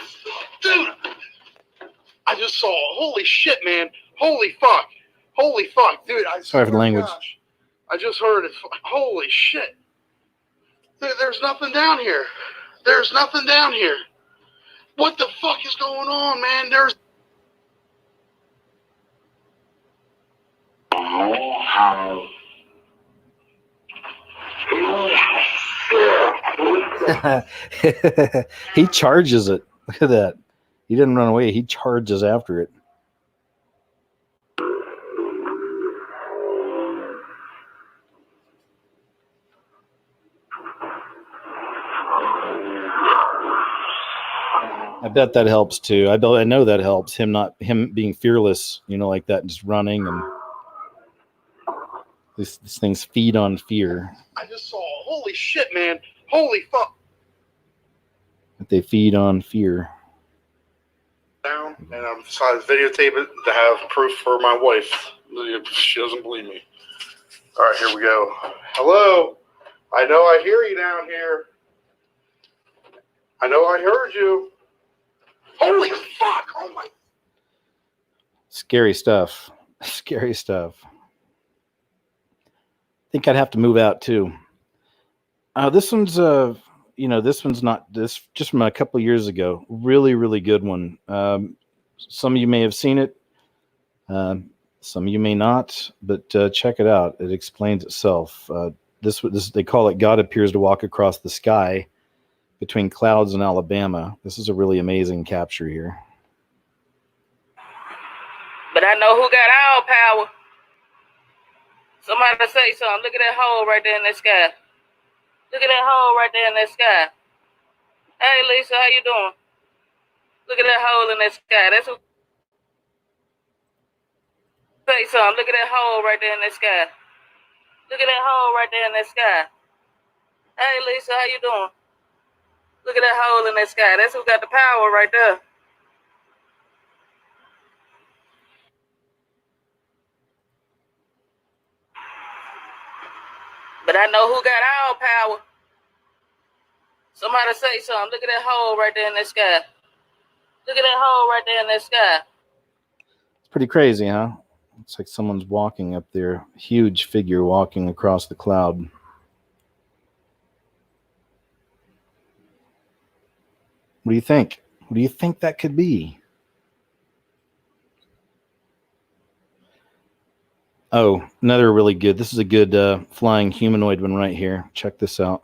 Dude! I just saw... Holy shit, man. Holy fuck. Holy fuck. Dude, Sorry for the language. Gosh, I just heard it. Holy shit. There's nothing down here. There's nothing down here. What the fuck is going on, man? He charges it. Look at that. He didn't run away. He charges after it. I bet that helps too. I know that helps him being fearless, like that, and just running, and these things feed on fear. I just saw. Holy shit, man. Holy fuck. But they feed on fear. Down, and I've decided to videotape it to have proof for my wife. She doesn't believe me. All right, here we go. Hello? I know I hear you down here. I know I heard you. Holy fuck! Oh my... Scary stuff. Scary stuff. I think I'd have to move out too. This one's this one's not this, just from a couple years ago. Really, really good one. Some of you may have seen it. Some of you may not, but check it out. It explains itself. this they call it God appears to walk across the sky between clouds in Alabama. This is a really amazing capture here. But I know who got all power. Somebody say something. Look at that hole right there in the sky. Look at that hole right there in the sky. Hey, Lisa, how you doing? Look at that hole in the sky. That's who. Say something. Look at that hole right there in the sky. Look at that hole right there in the sky. Hey, Lisa, how you doing? Look at that hole in the sky. That's who got the power right there. But I know who got all power. Somebody say something. Look at that hole right there in the sky. Look at that hole right there in the sky. It's pretty crazy, huh? It's like someone's walking up there, huge figure walking across the cloud. What do you think? What do you think that could be? Oh, another really good. This is a good flying humanoid one right here. Check this out.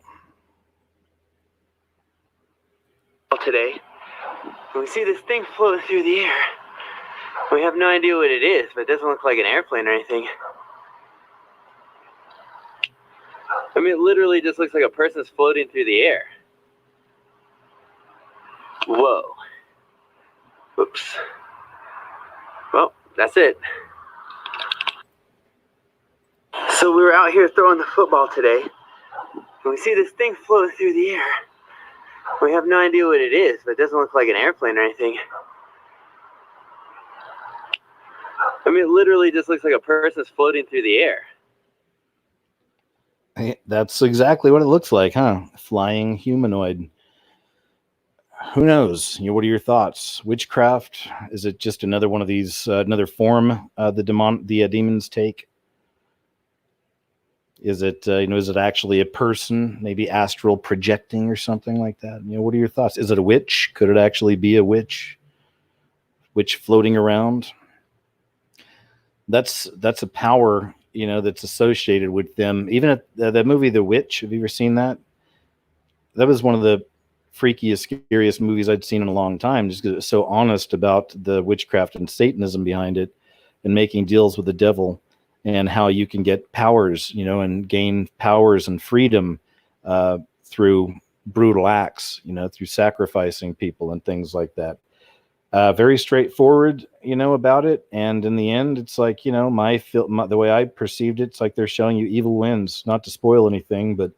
Today, we see this thing floating through the air. We have no idea what it is, but it doesn't look like an airplane or anything. I mean, it literally just looks like a person's floating through the air. Whoa. Oops. Well, that's it. So we were out here throwing the football today, and we see this thing floating through the air. We have no idea what it is, but it doesn't look like an airplane or anything. I mean, it literally just looks like a person's floating through the air. Hey, that's exactly what it looks like, huh? Flying humanoid. Who knows? You know, what are your thoughts? Witchcraft? Is it just another one of these, another form the demons take? Is it, is it actually a person, maybe astral projecting or something like that? You know, what are your thoughts? Is it a witch? Could it actually be a witch? Witch floating around? That's a power, that's associated with them. Even at that movie, The Witch, have you ever seen that? That was one of the freakiest, scariest movies I'd seen in a long time, just because it's so honest about the witchcraft and Satanism behind it and making deals with the devil. And how you can get powers, and gain powers and freedom through brutal acts, through sacrificing people and things like that. Very straightforward, about it. And in the end, it's like, the way I perceived it, it's like they're showing you evil wins. Not to spoil anything, but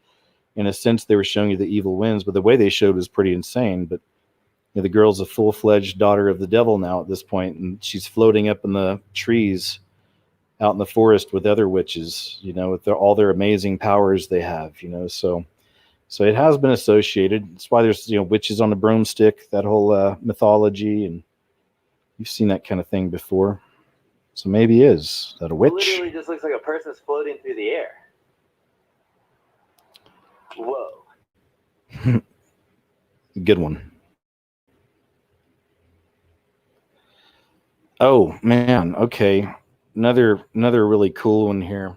in a sense, they were showing you the evil wins. But the way they showed was pretty insane. But the girl's a full-fledged daughter of the devil now at this point, and she's floating up in the trees out in the forest with other witches, with all their amazing powers they have, so it has been associated. That's why there's, witches on the broomstick, that whole mythology, and you've seen that kind of thing before. So maybe is that a witch? It literally just looks like a person's floating through the air. Whoa. Good one. Oh man, okay. Another really cool one here.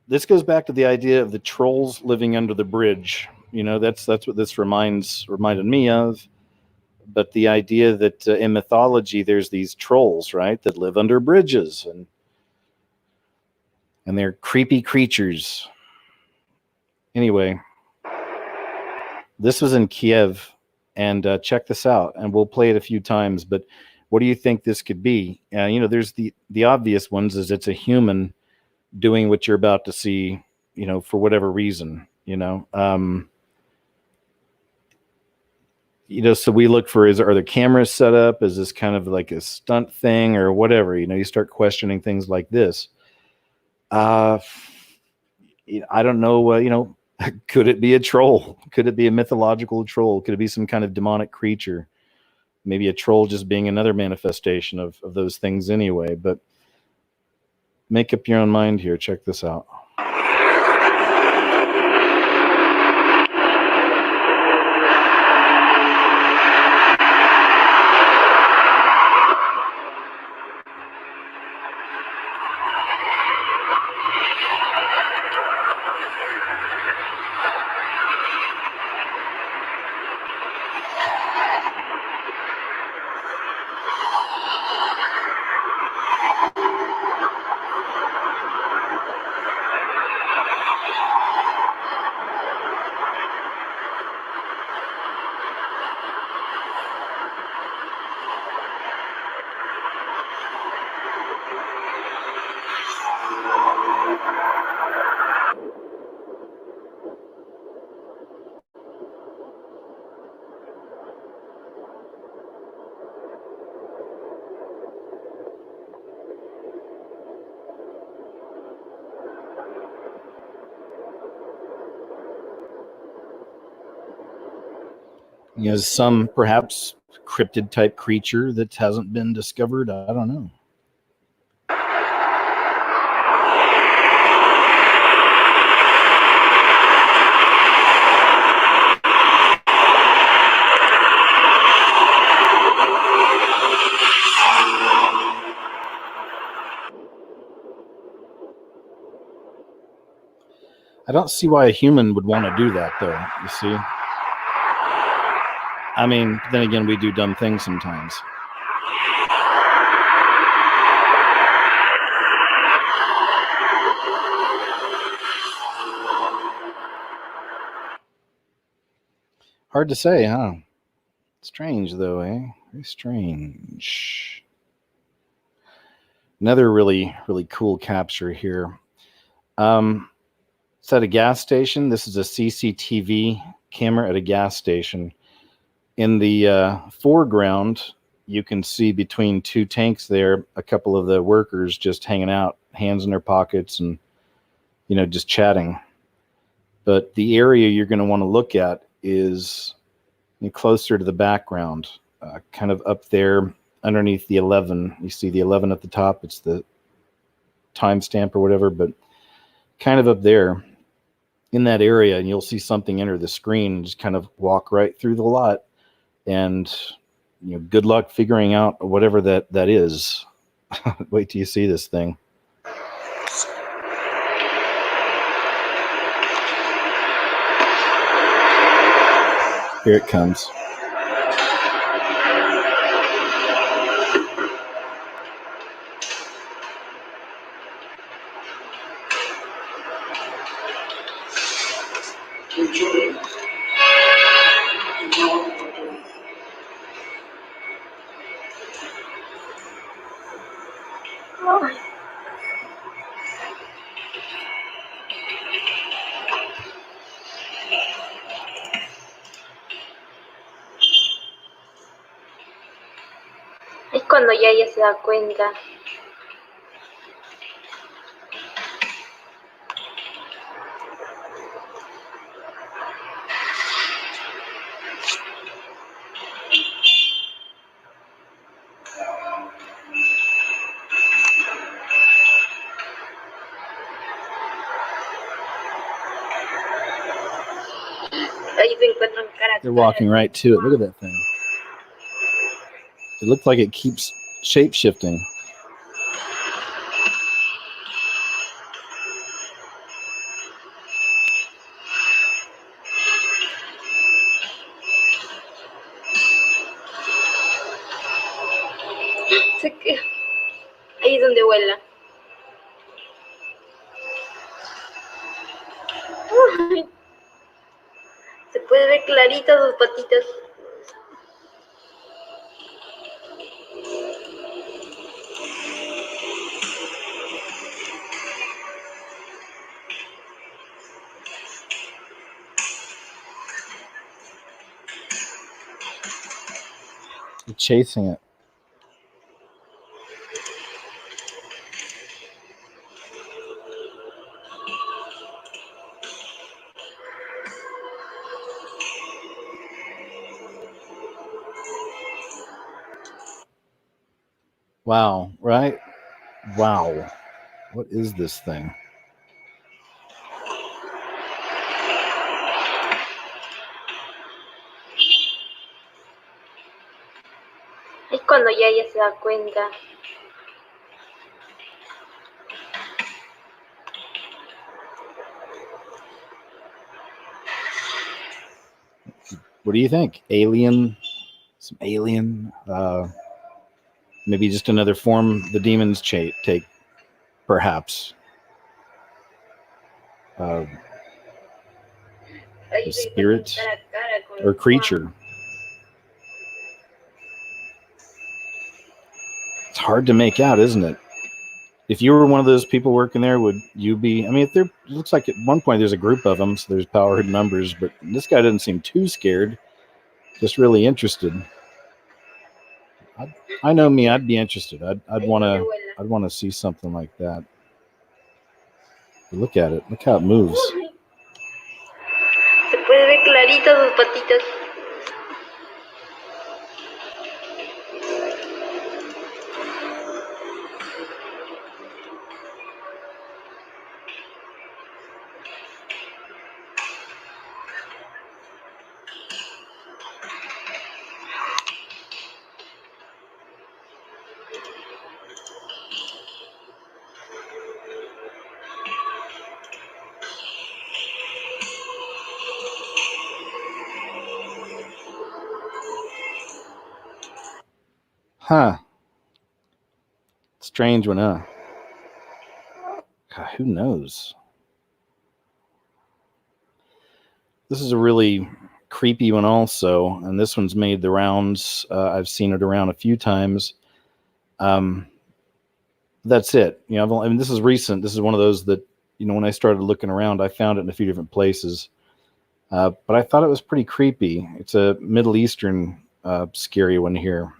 This goes back to the idea of the trolls living under the bridge. That's what this reminded me of. But the idea that in mythology there's these trolls, right, that live under bridges, and they're creepy creatures. Anyway, this was in Kiev, and check this out, and we'll play it a few times, but what do you think this could be? There's the obvious ones is it's a human doing what you're about to see, for whatever reason, so we look for, are there cameras set up? Is this kind of like a stunt thing or whatever? You start questioning things like this. I don't know, could it be a troll? Could it be a mythological troll? Could it be some kind of demonic creature? Maybe a troll just being another manifestation of those things anyway. But make up your own mind here. Check this out. You know, some perhaps cryptid type creature that hasn't been discovered. I don't know. I don't see why a human would want to do that, though. You see? I mean, then again, we do dumb things sometimes. Hard to say, huh? Strange, though, eh? Very strange. Another really, really cool capture here. It's at a gas station. This is a CCTV camera at a gas station. In the foreground, you can see between two tanks there, a couple of the workers just hanging out, hands in their pockets and, you know, just chatting. But the area you're going to want to look at is closer to the background, kind of up there underneath the 11. You see the 11 at the top. It's the timestamp or whatever, but kind of up there in that area, and you'll see something enter the screen and just kind of walk right through the lot. And, you know, good luck figuring out whatever that is. Wait till you see this thing. Here it comes. Es cuando ya ella se da cuenta. Ahí se encuentran cara. They're walking right to it. Look at that thing. It looks like it keeps shape-shifting. Ahí es donde vuela. Se puede ver clarito sus patitas. They're chasing it. Wow, right? Wow. What is this thing? Es cuando ya ella se da cuenta. What do you think? Alien? Some alien? Maybe just another form the demons take, perhaps. A spirit or creature. It's hard to make out, isn't it? If you were one of those people working there, would you be? I mean, if there, it looks like at one point there's a group of them, so there's power in numbers. But this guy doesn't seem too scared. Just really interested. I know me. I'd be interested. I'd want to see something like that. But look at it. Look how it moves. Se puede ver clarito sus patitas. Huh. Strange one, huh? God, who knows? This is a really creepy one also, and this one's made the rounds. I've seen it around a few times. That's it. You know, I mean, this is recent. This is one of those that, you know, when I started looking around, I found it in a few different places. But I thought it was pretty creepy. It's a Middle Eastern scary one here.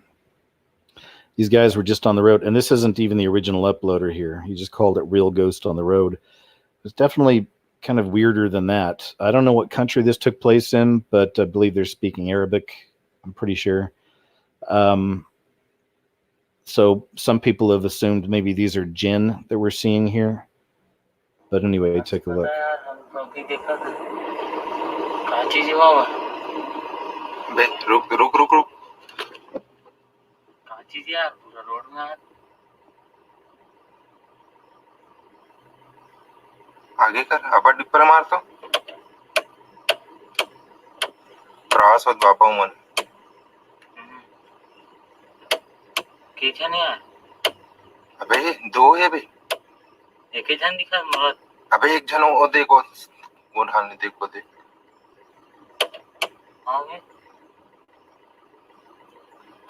These guys were just on the road, and this isn't even the original uploader here. He just called it Real Ghost on the Road. It's definitely kind of weirder than that. I don't know what country this took place in, but I believe they're speaking Arabic. I'm pretty sure. So some people have assumed maybe these are jinn that we're seeing here. But anyway, take a look. आगे कर अपर dipper मारतो त्रास होत बापा मन kitchen है अबे दो है बे एक ही जन दिखा मरद अबे एक जन वो देखो वो ढालने देखो दे आओगे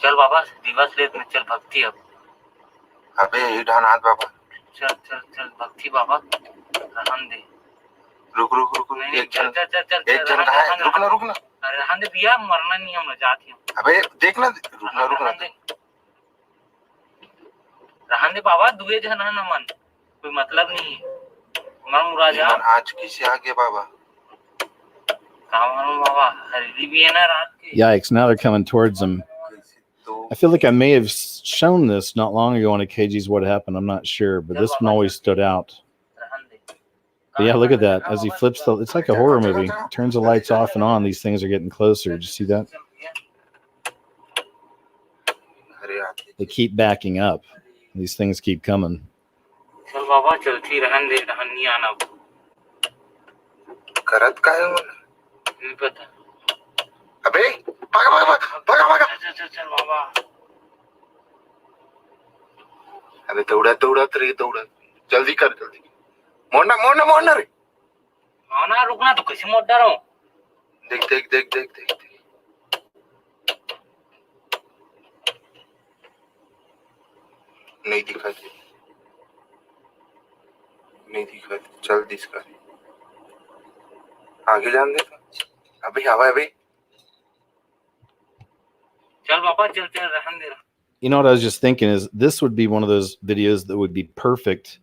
चल बाबा दिवस ले में चल भक्ति अब अबे ये ढान हाथ बाबा चल चल चल भक्ति बाबा रहन दे रुक रुक रुक एक जन का है रुकना अरे रहन दे भैया मरना नहीं हम जाते हैं अबे देखना रुकना रहन दे बाबा दुए जन है ना मन कोई मतलब नहीं है मर मुराजा आज किसे आ गया बाबा काम बाबा हरी भी है ना रात के Yikes, now they're coming towards them. I feel like I may have shown this not long ago on a KG's What Happened. I'm not sure, but this one always stood out. But yeah, look at that. As he flips the, it's like a horror movie. Turns the lights off and on. These things are getting closer. Did you see that? They keep backing up. These things keep coming. चल बाबा चलती रहन दे रहन नहीं आना करत का है नहीं पता अबे भागा चल बाबा अबे दौड़ा जल्दी कर जल्दी मोड़ना रे आना रुकना तो कैसे मोड़ रहा हूं देख नहीं दिखा चल दिसका आगे जान दे अबे हवा अबे चल बाबा चल रहन दे You know what I was just thinking is this would be one of those videos that would be perfect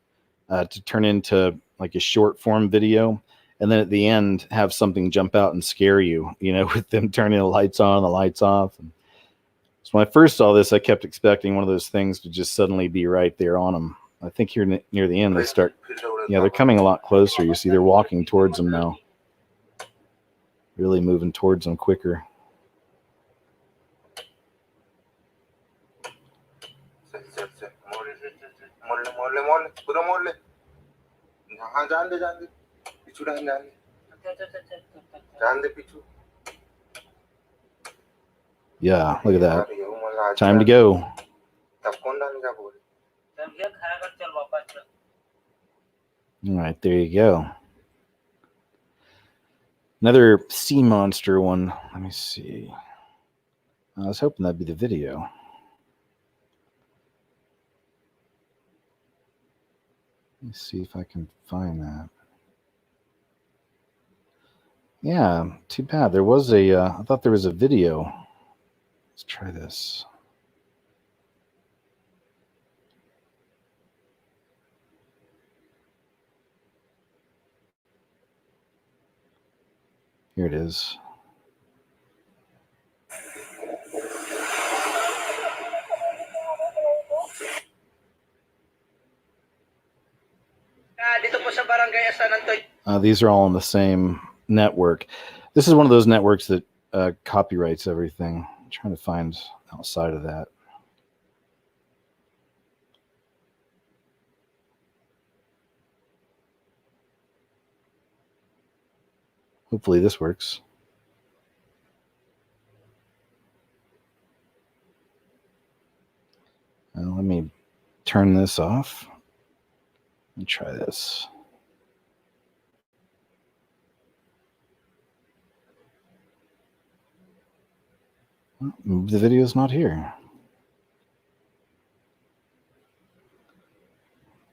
to turn into like a short form video, and then at the end have something jump out and scare you, you know, with them turning the lights on, the lights off. And so when I first saw this, I kept expecting one of those things to just suddenly be right there on them. I think here near the end they start, yeah, they're coming a lot closer. You see, they're walking towards them now, really moving towards them quicker. मोड़ ले हाँ जान दे पीछू जान दे पीछू Yeah, look at that. Time to go. All right, there you go. Another sea monster one. Let me see. I was hoping that'd be the video. Let me see if I can find that. Yeah, too bad. There was a, I thought there was a video. Let's try this. Here it is. These are all on the same network. This is one of those networks that copyrights everything. I'm trying to find outside of that. Hopefully this works. let me turn this off. Let me try this. The video's not here.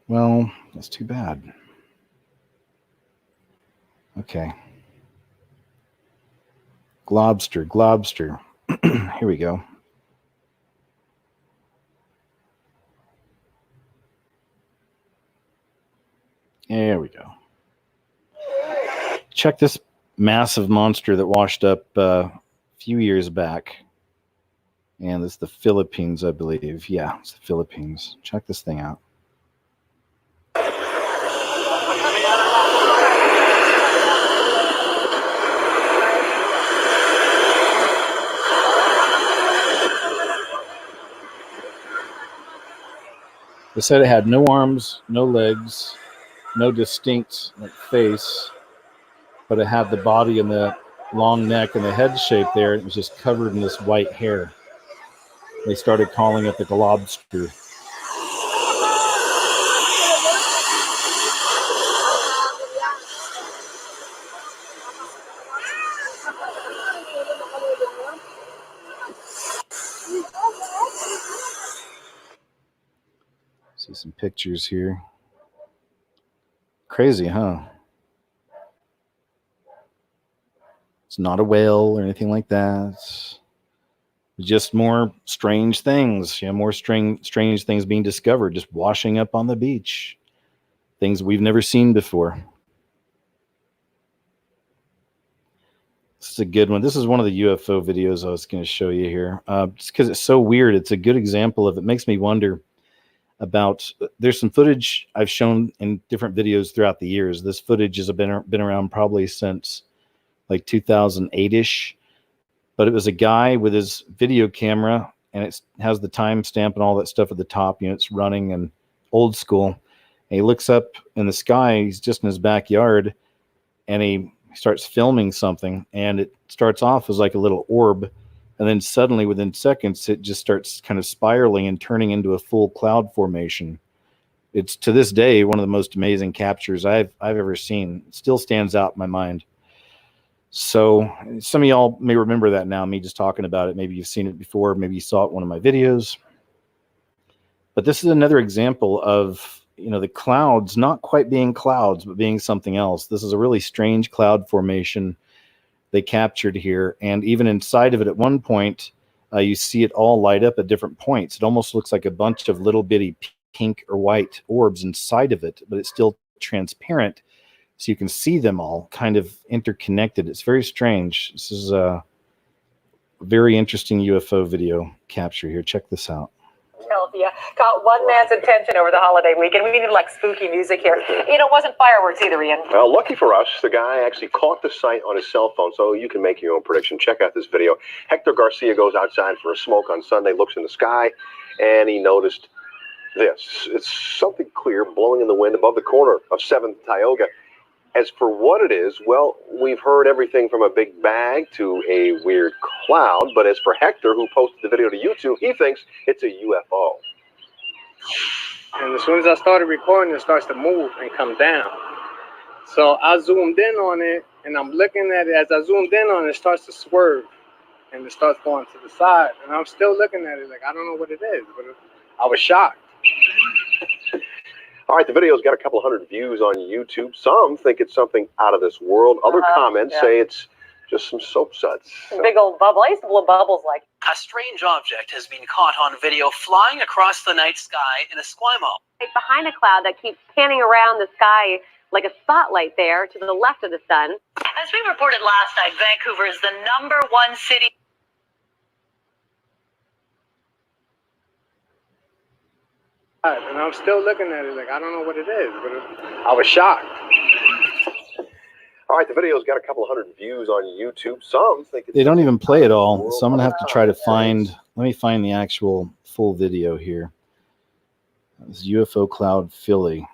Well, that's too bad. Okay. Globster. Here we go. There we go. Check this massive monster that washed up a few years back. And this is the Philippines, I believe. Yeah, it's the Philippines. Check this thing out. They said it had no arms, no legs, no distinct face, but it had the body and the long neck and the head shape there. It was just covered in this white hair. They started calling it the Globster. See some pictures here. Crazy, huh? It's not a whale or anything like that. It's just more strange things. You know, more strange things being discovered, just washing up on the beach. Things we've never seen before. This is a good one. This is one of the UFO videos I was going to show you here. Just because it's so weird. It's a good example of it. Makes me wonder about, there's some footage I've shown in different videos throughout the years. This footage has been around probably since like 2008-ish, but it was a guy with his video camera, and it has the timestamp and all that stuff at the top. You know, it's running and old school. And he looks up in the sky. He's just in his backyard, and he starts filming something, and it starts off as like a little orb. And then suddenly, within seconds, it just starts kind of spiraling and turning into a full cloud formation. It's, to this day, one of the most amazing captures I've ever seen. It still stands out in my mind. So some of y'all may remember that now, me just talking about it. Maybe you've seen it before. Maybe you saw it in one of my videos. But this is another example of, you know, the clouds not quite being clouds, but being something else. This is a really strange cloud formation they captured here, and even inside of it at one point you see it all light up at different points. It almost looks like a bunch of little bitty pink or white orbs inside of it, but it's still transparent, so you can see them all kind of interconnected. It's very strange. This is a very interesting UFO video capture here. Check this out. Philadelphia caught one man's attention over the holiday weekend. We needed like spooky music here. You know, it wasn't fireworks either, Ian. Well, lucky for us, the guy actually caught the sight on his cell phone, so you can make your own prediction. Check out this video. Hector Garcia goes outside for a smoke on Sunday, looks in the sky, and he noticed this. It's something clear blowing in the wind above the corner of 7th Tioga. As for what it is, well, we've heard everything from a big bag to a weird cloud, but as for Hector, who posted the video to YouTube, he thinks it's a UFO. And as soon as I started recording, it starts to move and come down. So I zoomed in on it, and I'm looking at it. As I zoomed in on it, it starts to swerve, and it starts going to the side. And I'm still looking at it like, I don't know what it is, but I was shocked. All right, the video's got a couple hundred views on YouTube. Some think it's something out of this world. Other comments say it's just some soap suds. Big old bubble. I used to blow bubbles like. A strange object has been caught on video flying across the night sky in Esquimalt. Behind a cloud that keeps panning around the sky like a spotlight there to the left of the sun. As we reported last night, Vancouver is the #1 city. And I'm still looking at it like, I don't know what it is, but I was shocked. All right, the video's got a couple hundred views on YouTube. Some think it's... They don't even play it all, so I'm going to have to try to find... Let me find the actual full video here. This UFO Cloud Philly.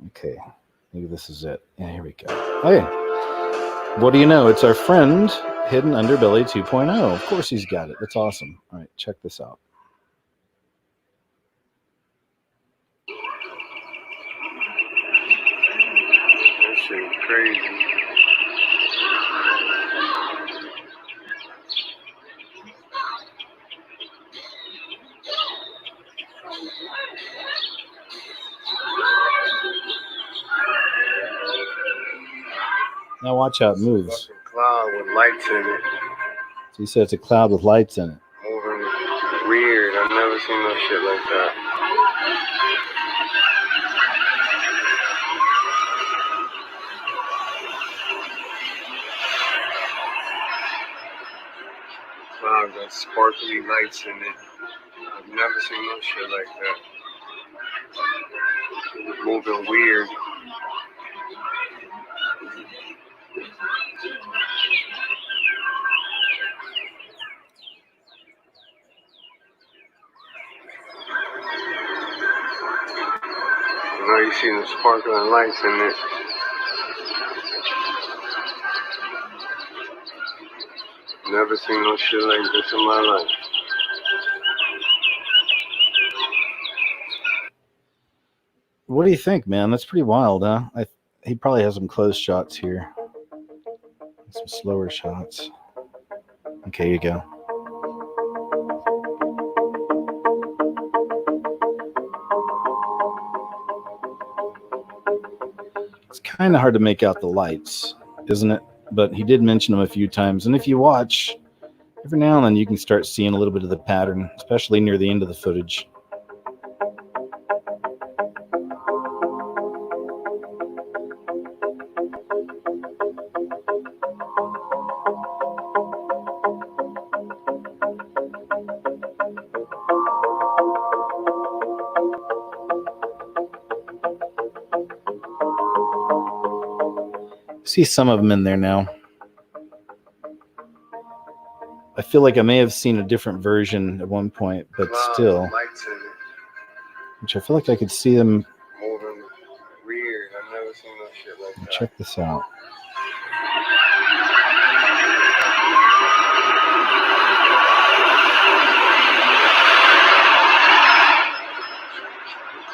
Okay, maybe this is it. Yeah, here we go. Hey, what do you know? It's our friend, Hidden Underbelly 2.0. Of course he's got it. That's awesome. All right, check this out. shit is crazy. Now watch how it moves. Fucking cloud with lights in it. So you said it's a cloud with lights in it. Moving weird. I've never seen no shit like that. Cloud got sparkly lights in it. I've never seen no shit like that. Moving weird. Now you see the sparkling lights in it. Never seen no shit like this in my life. What do you think, man? That's pretty wild, huh? He probably has some close shots here. Some slower shots. Okay, here you go. It's kind of hard to make out the lights, isn't it? But he did mention them a few times. And if you watch, every now and then you can start seeing a little bit of the pattern, especially near the end of the footage. See some of them in there now. I feel like I may have seen a different version at one point, but still, which I feel like I could see them. Moving weird. I've never seen no shit like that. Check this out.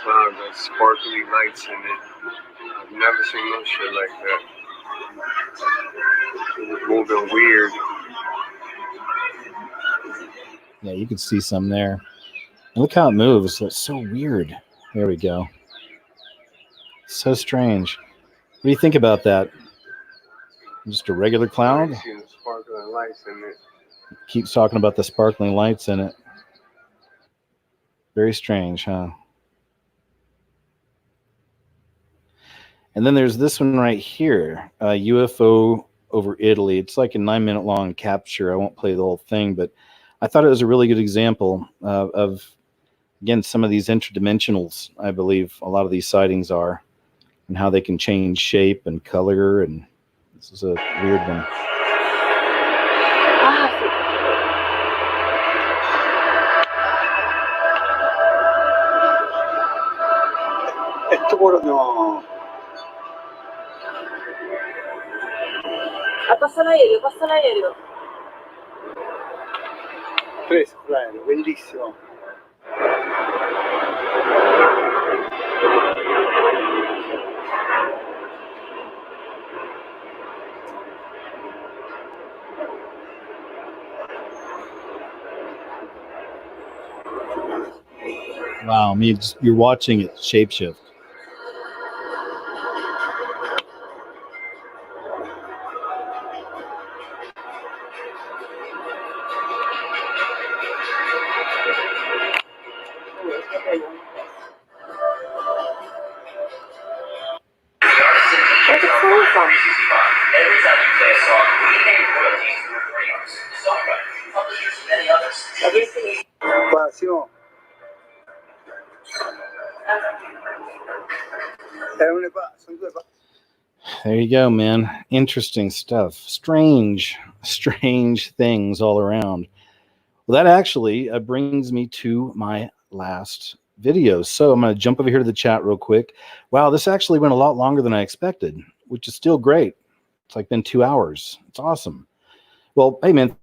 Cloud got sparkly lights in it. I've never seen no shit like that. Moving weird. Yeah, you can see some there. And look how it moves. It's so weird. There we go. So strange. What do you think about that? Just a regular cloud? I've seen the sparkling lights in it. Keeps talking about the sparkling lights in it. Very strange, huh? And then there's this one right here, UFO over Italy. It's like a 9-minute long capture. I won't play the whole thing, but I thought it was a really good example of, again, some of these interdimensionals, I believe a lot of these sightings are, and how they can change shape and color. And this is a weird one. No. Passa l'aereo, passa l'aereo. Preso, l'aereo, bellissimo. Wow, I mean, you're watching it shapeshift. Quasimo. There you go, man. Interesting stuff. Strange things all around. Well, that actually brings me to my last video. So I'm going to jump over here to the chat real quick. Wow, this actually went a lot longer than I expected, which is still great. It's like been 2 hours. It's awesome. Well, hey, man,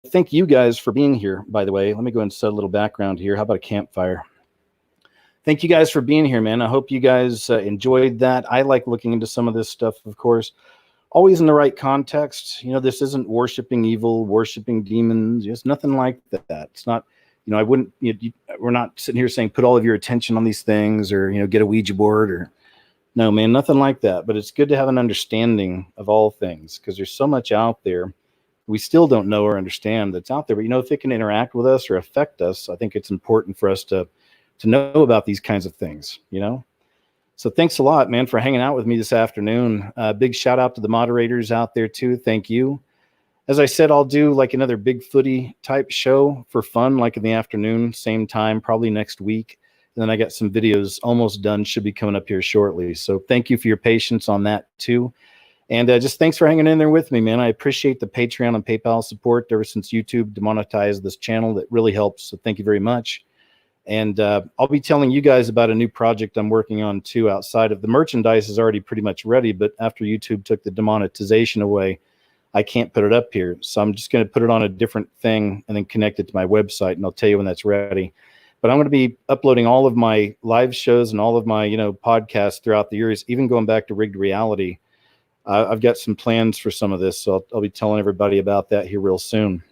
thank you guys for being here, by the way. Let me go and set a little background here. How about a campfire? thank you guys for being here, man. I hope you guys enjoyed that. I like looking into some of this stuff, of course, always in the right context. You know, this isn't worshiping evil, worshiping demons, just nothing like that. It's not, you know, I wouldn't, we're not sitting here saying put all of your attention on these things or, you know, get a Ouija board or, no, man, nothing like that. But it's good to have an understanding of all things because there's so much out there we still don't know or understand that's out there. But, you know, if it can interact with us or affect us, I think it's important for us to know about these kinds of things, you know? So thanks a lot, man, for hanging out with me this afternoon. Big shout out to the moderators out there too. Thank you. As I said, I'll do like another Bigfooty type show for fun, like in the afternoon, same time, probably next week. And then I got some videos almost done, should be coming up here shortly. So thank you for your patience on that too. And just thanks for hanging in there with me, man. I appreciate the Patreon and PayPal support ever since YouTube demonetized this channel. That really helps. So thank you very much. And I'll be telling you guys about a new project I'm working on too. Outside of the merchandise is already pretty much ready, but after YouTube took the demonetization away, I can't put it up here. So I'm just going to put it on a different thing and then connect it to my website, and I'll tell you when that's ready. But I'm going to be uploading all of my live shows and all of my, you know, podcasts throughout the years, even going back to Rigged Reality. I've got some plans for some of this, so I'll be telling everybody about that here real soon.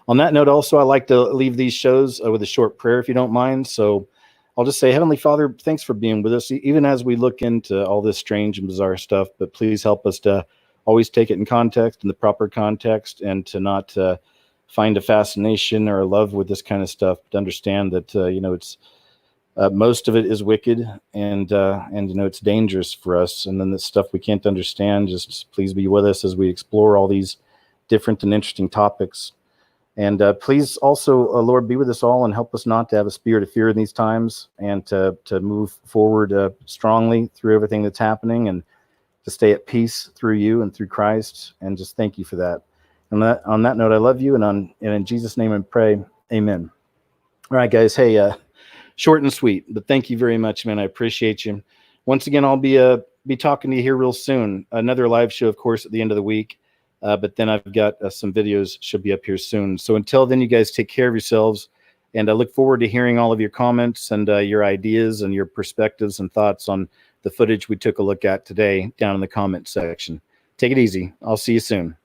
On that note, also, I like to leave these shows with a short prayer, if you don't mind. So I'll just say, Heavenly Father, thanks for being with us, even as we look into all this strange and bizarre stuff. But please help us to always take it in context, in the proper context, and to not find a fascination or a love with this kind of stuff. To understand that you know, it's most of it is wicked, and you know, it's dangerous for us. And then the stuff we can't understand, just please be with us as we explore all these different and interesting topics. And please also, Lord, be with us all and help us not to have a spirit of fear in these times, and to move forward strongly through everything that's happening, and to stay at peace through you and through Christ. And just thank you for that. And on that note, I love you, and in Jesus' name I pray, amen. All right, guys. Hey, short and sweet, but thank you very much, man. I appreciate you. Once again, I'll be talking to you here real soon. Another live show, of course, at the end of the week. But then I've got some videos should be up here soon. So until then, you guys take care of yourselves. And I look forward to hearing all of your comments and your ideas and your perspectives and thoughts on the footage we took a look at today down in the comment section. Take it easy. I'll see you soon.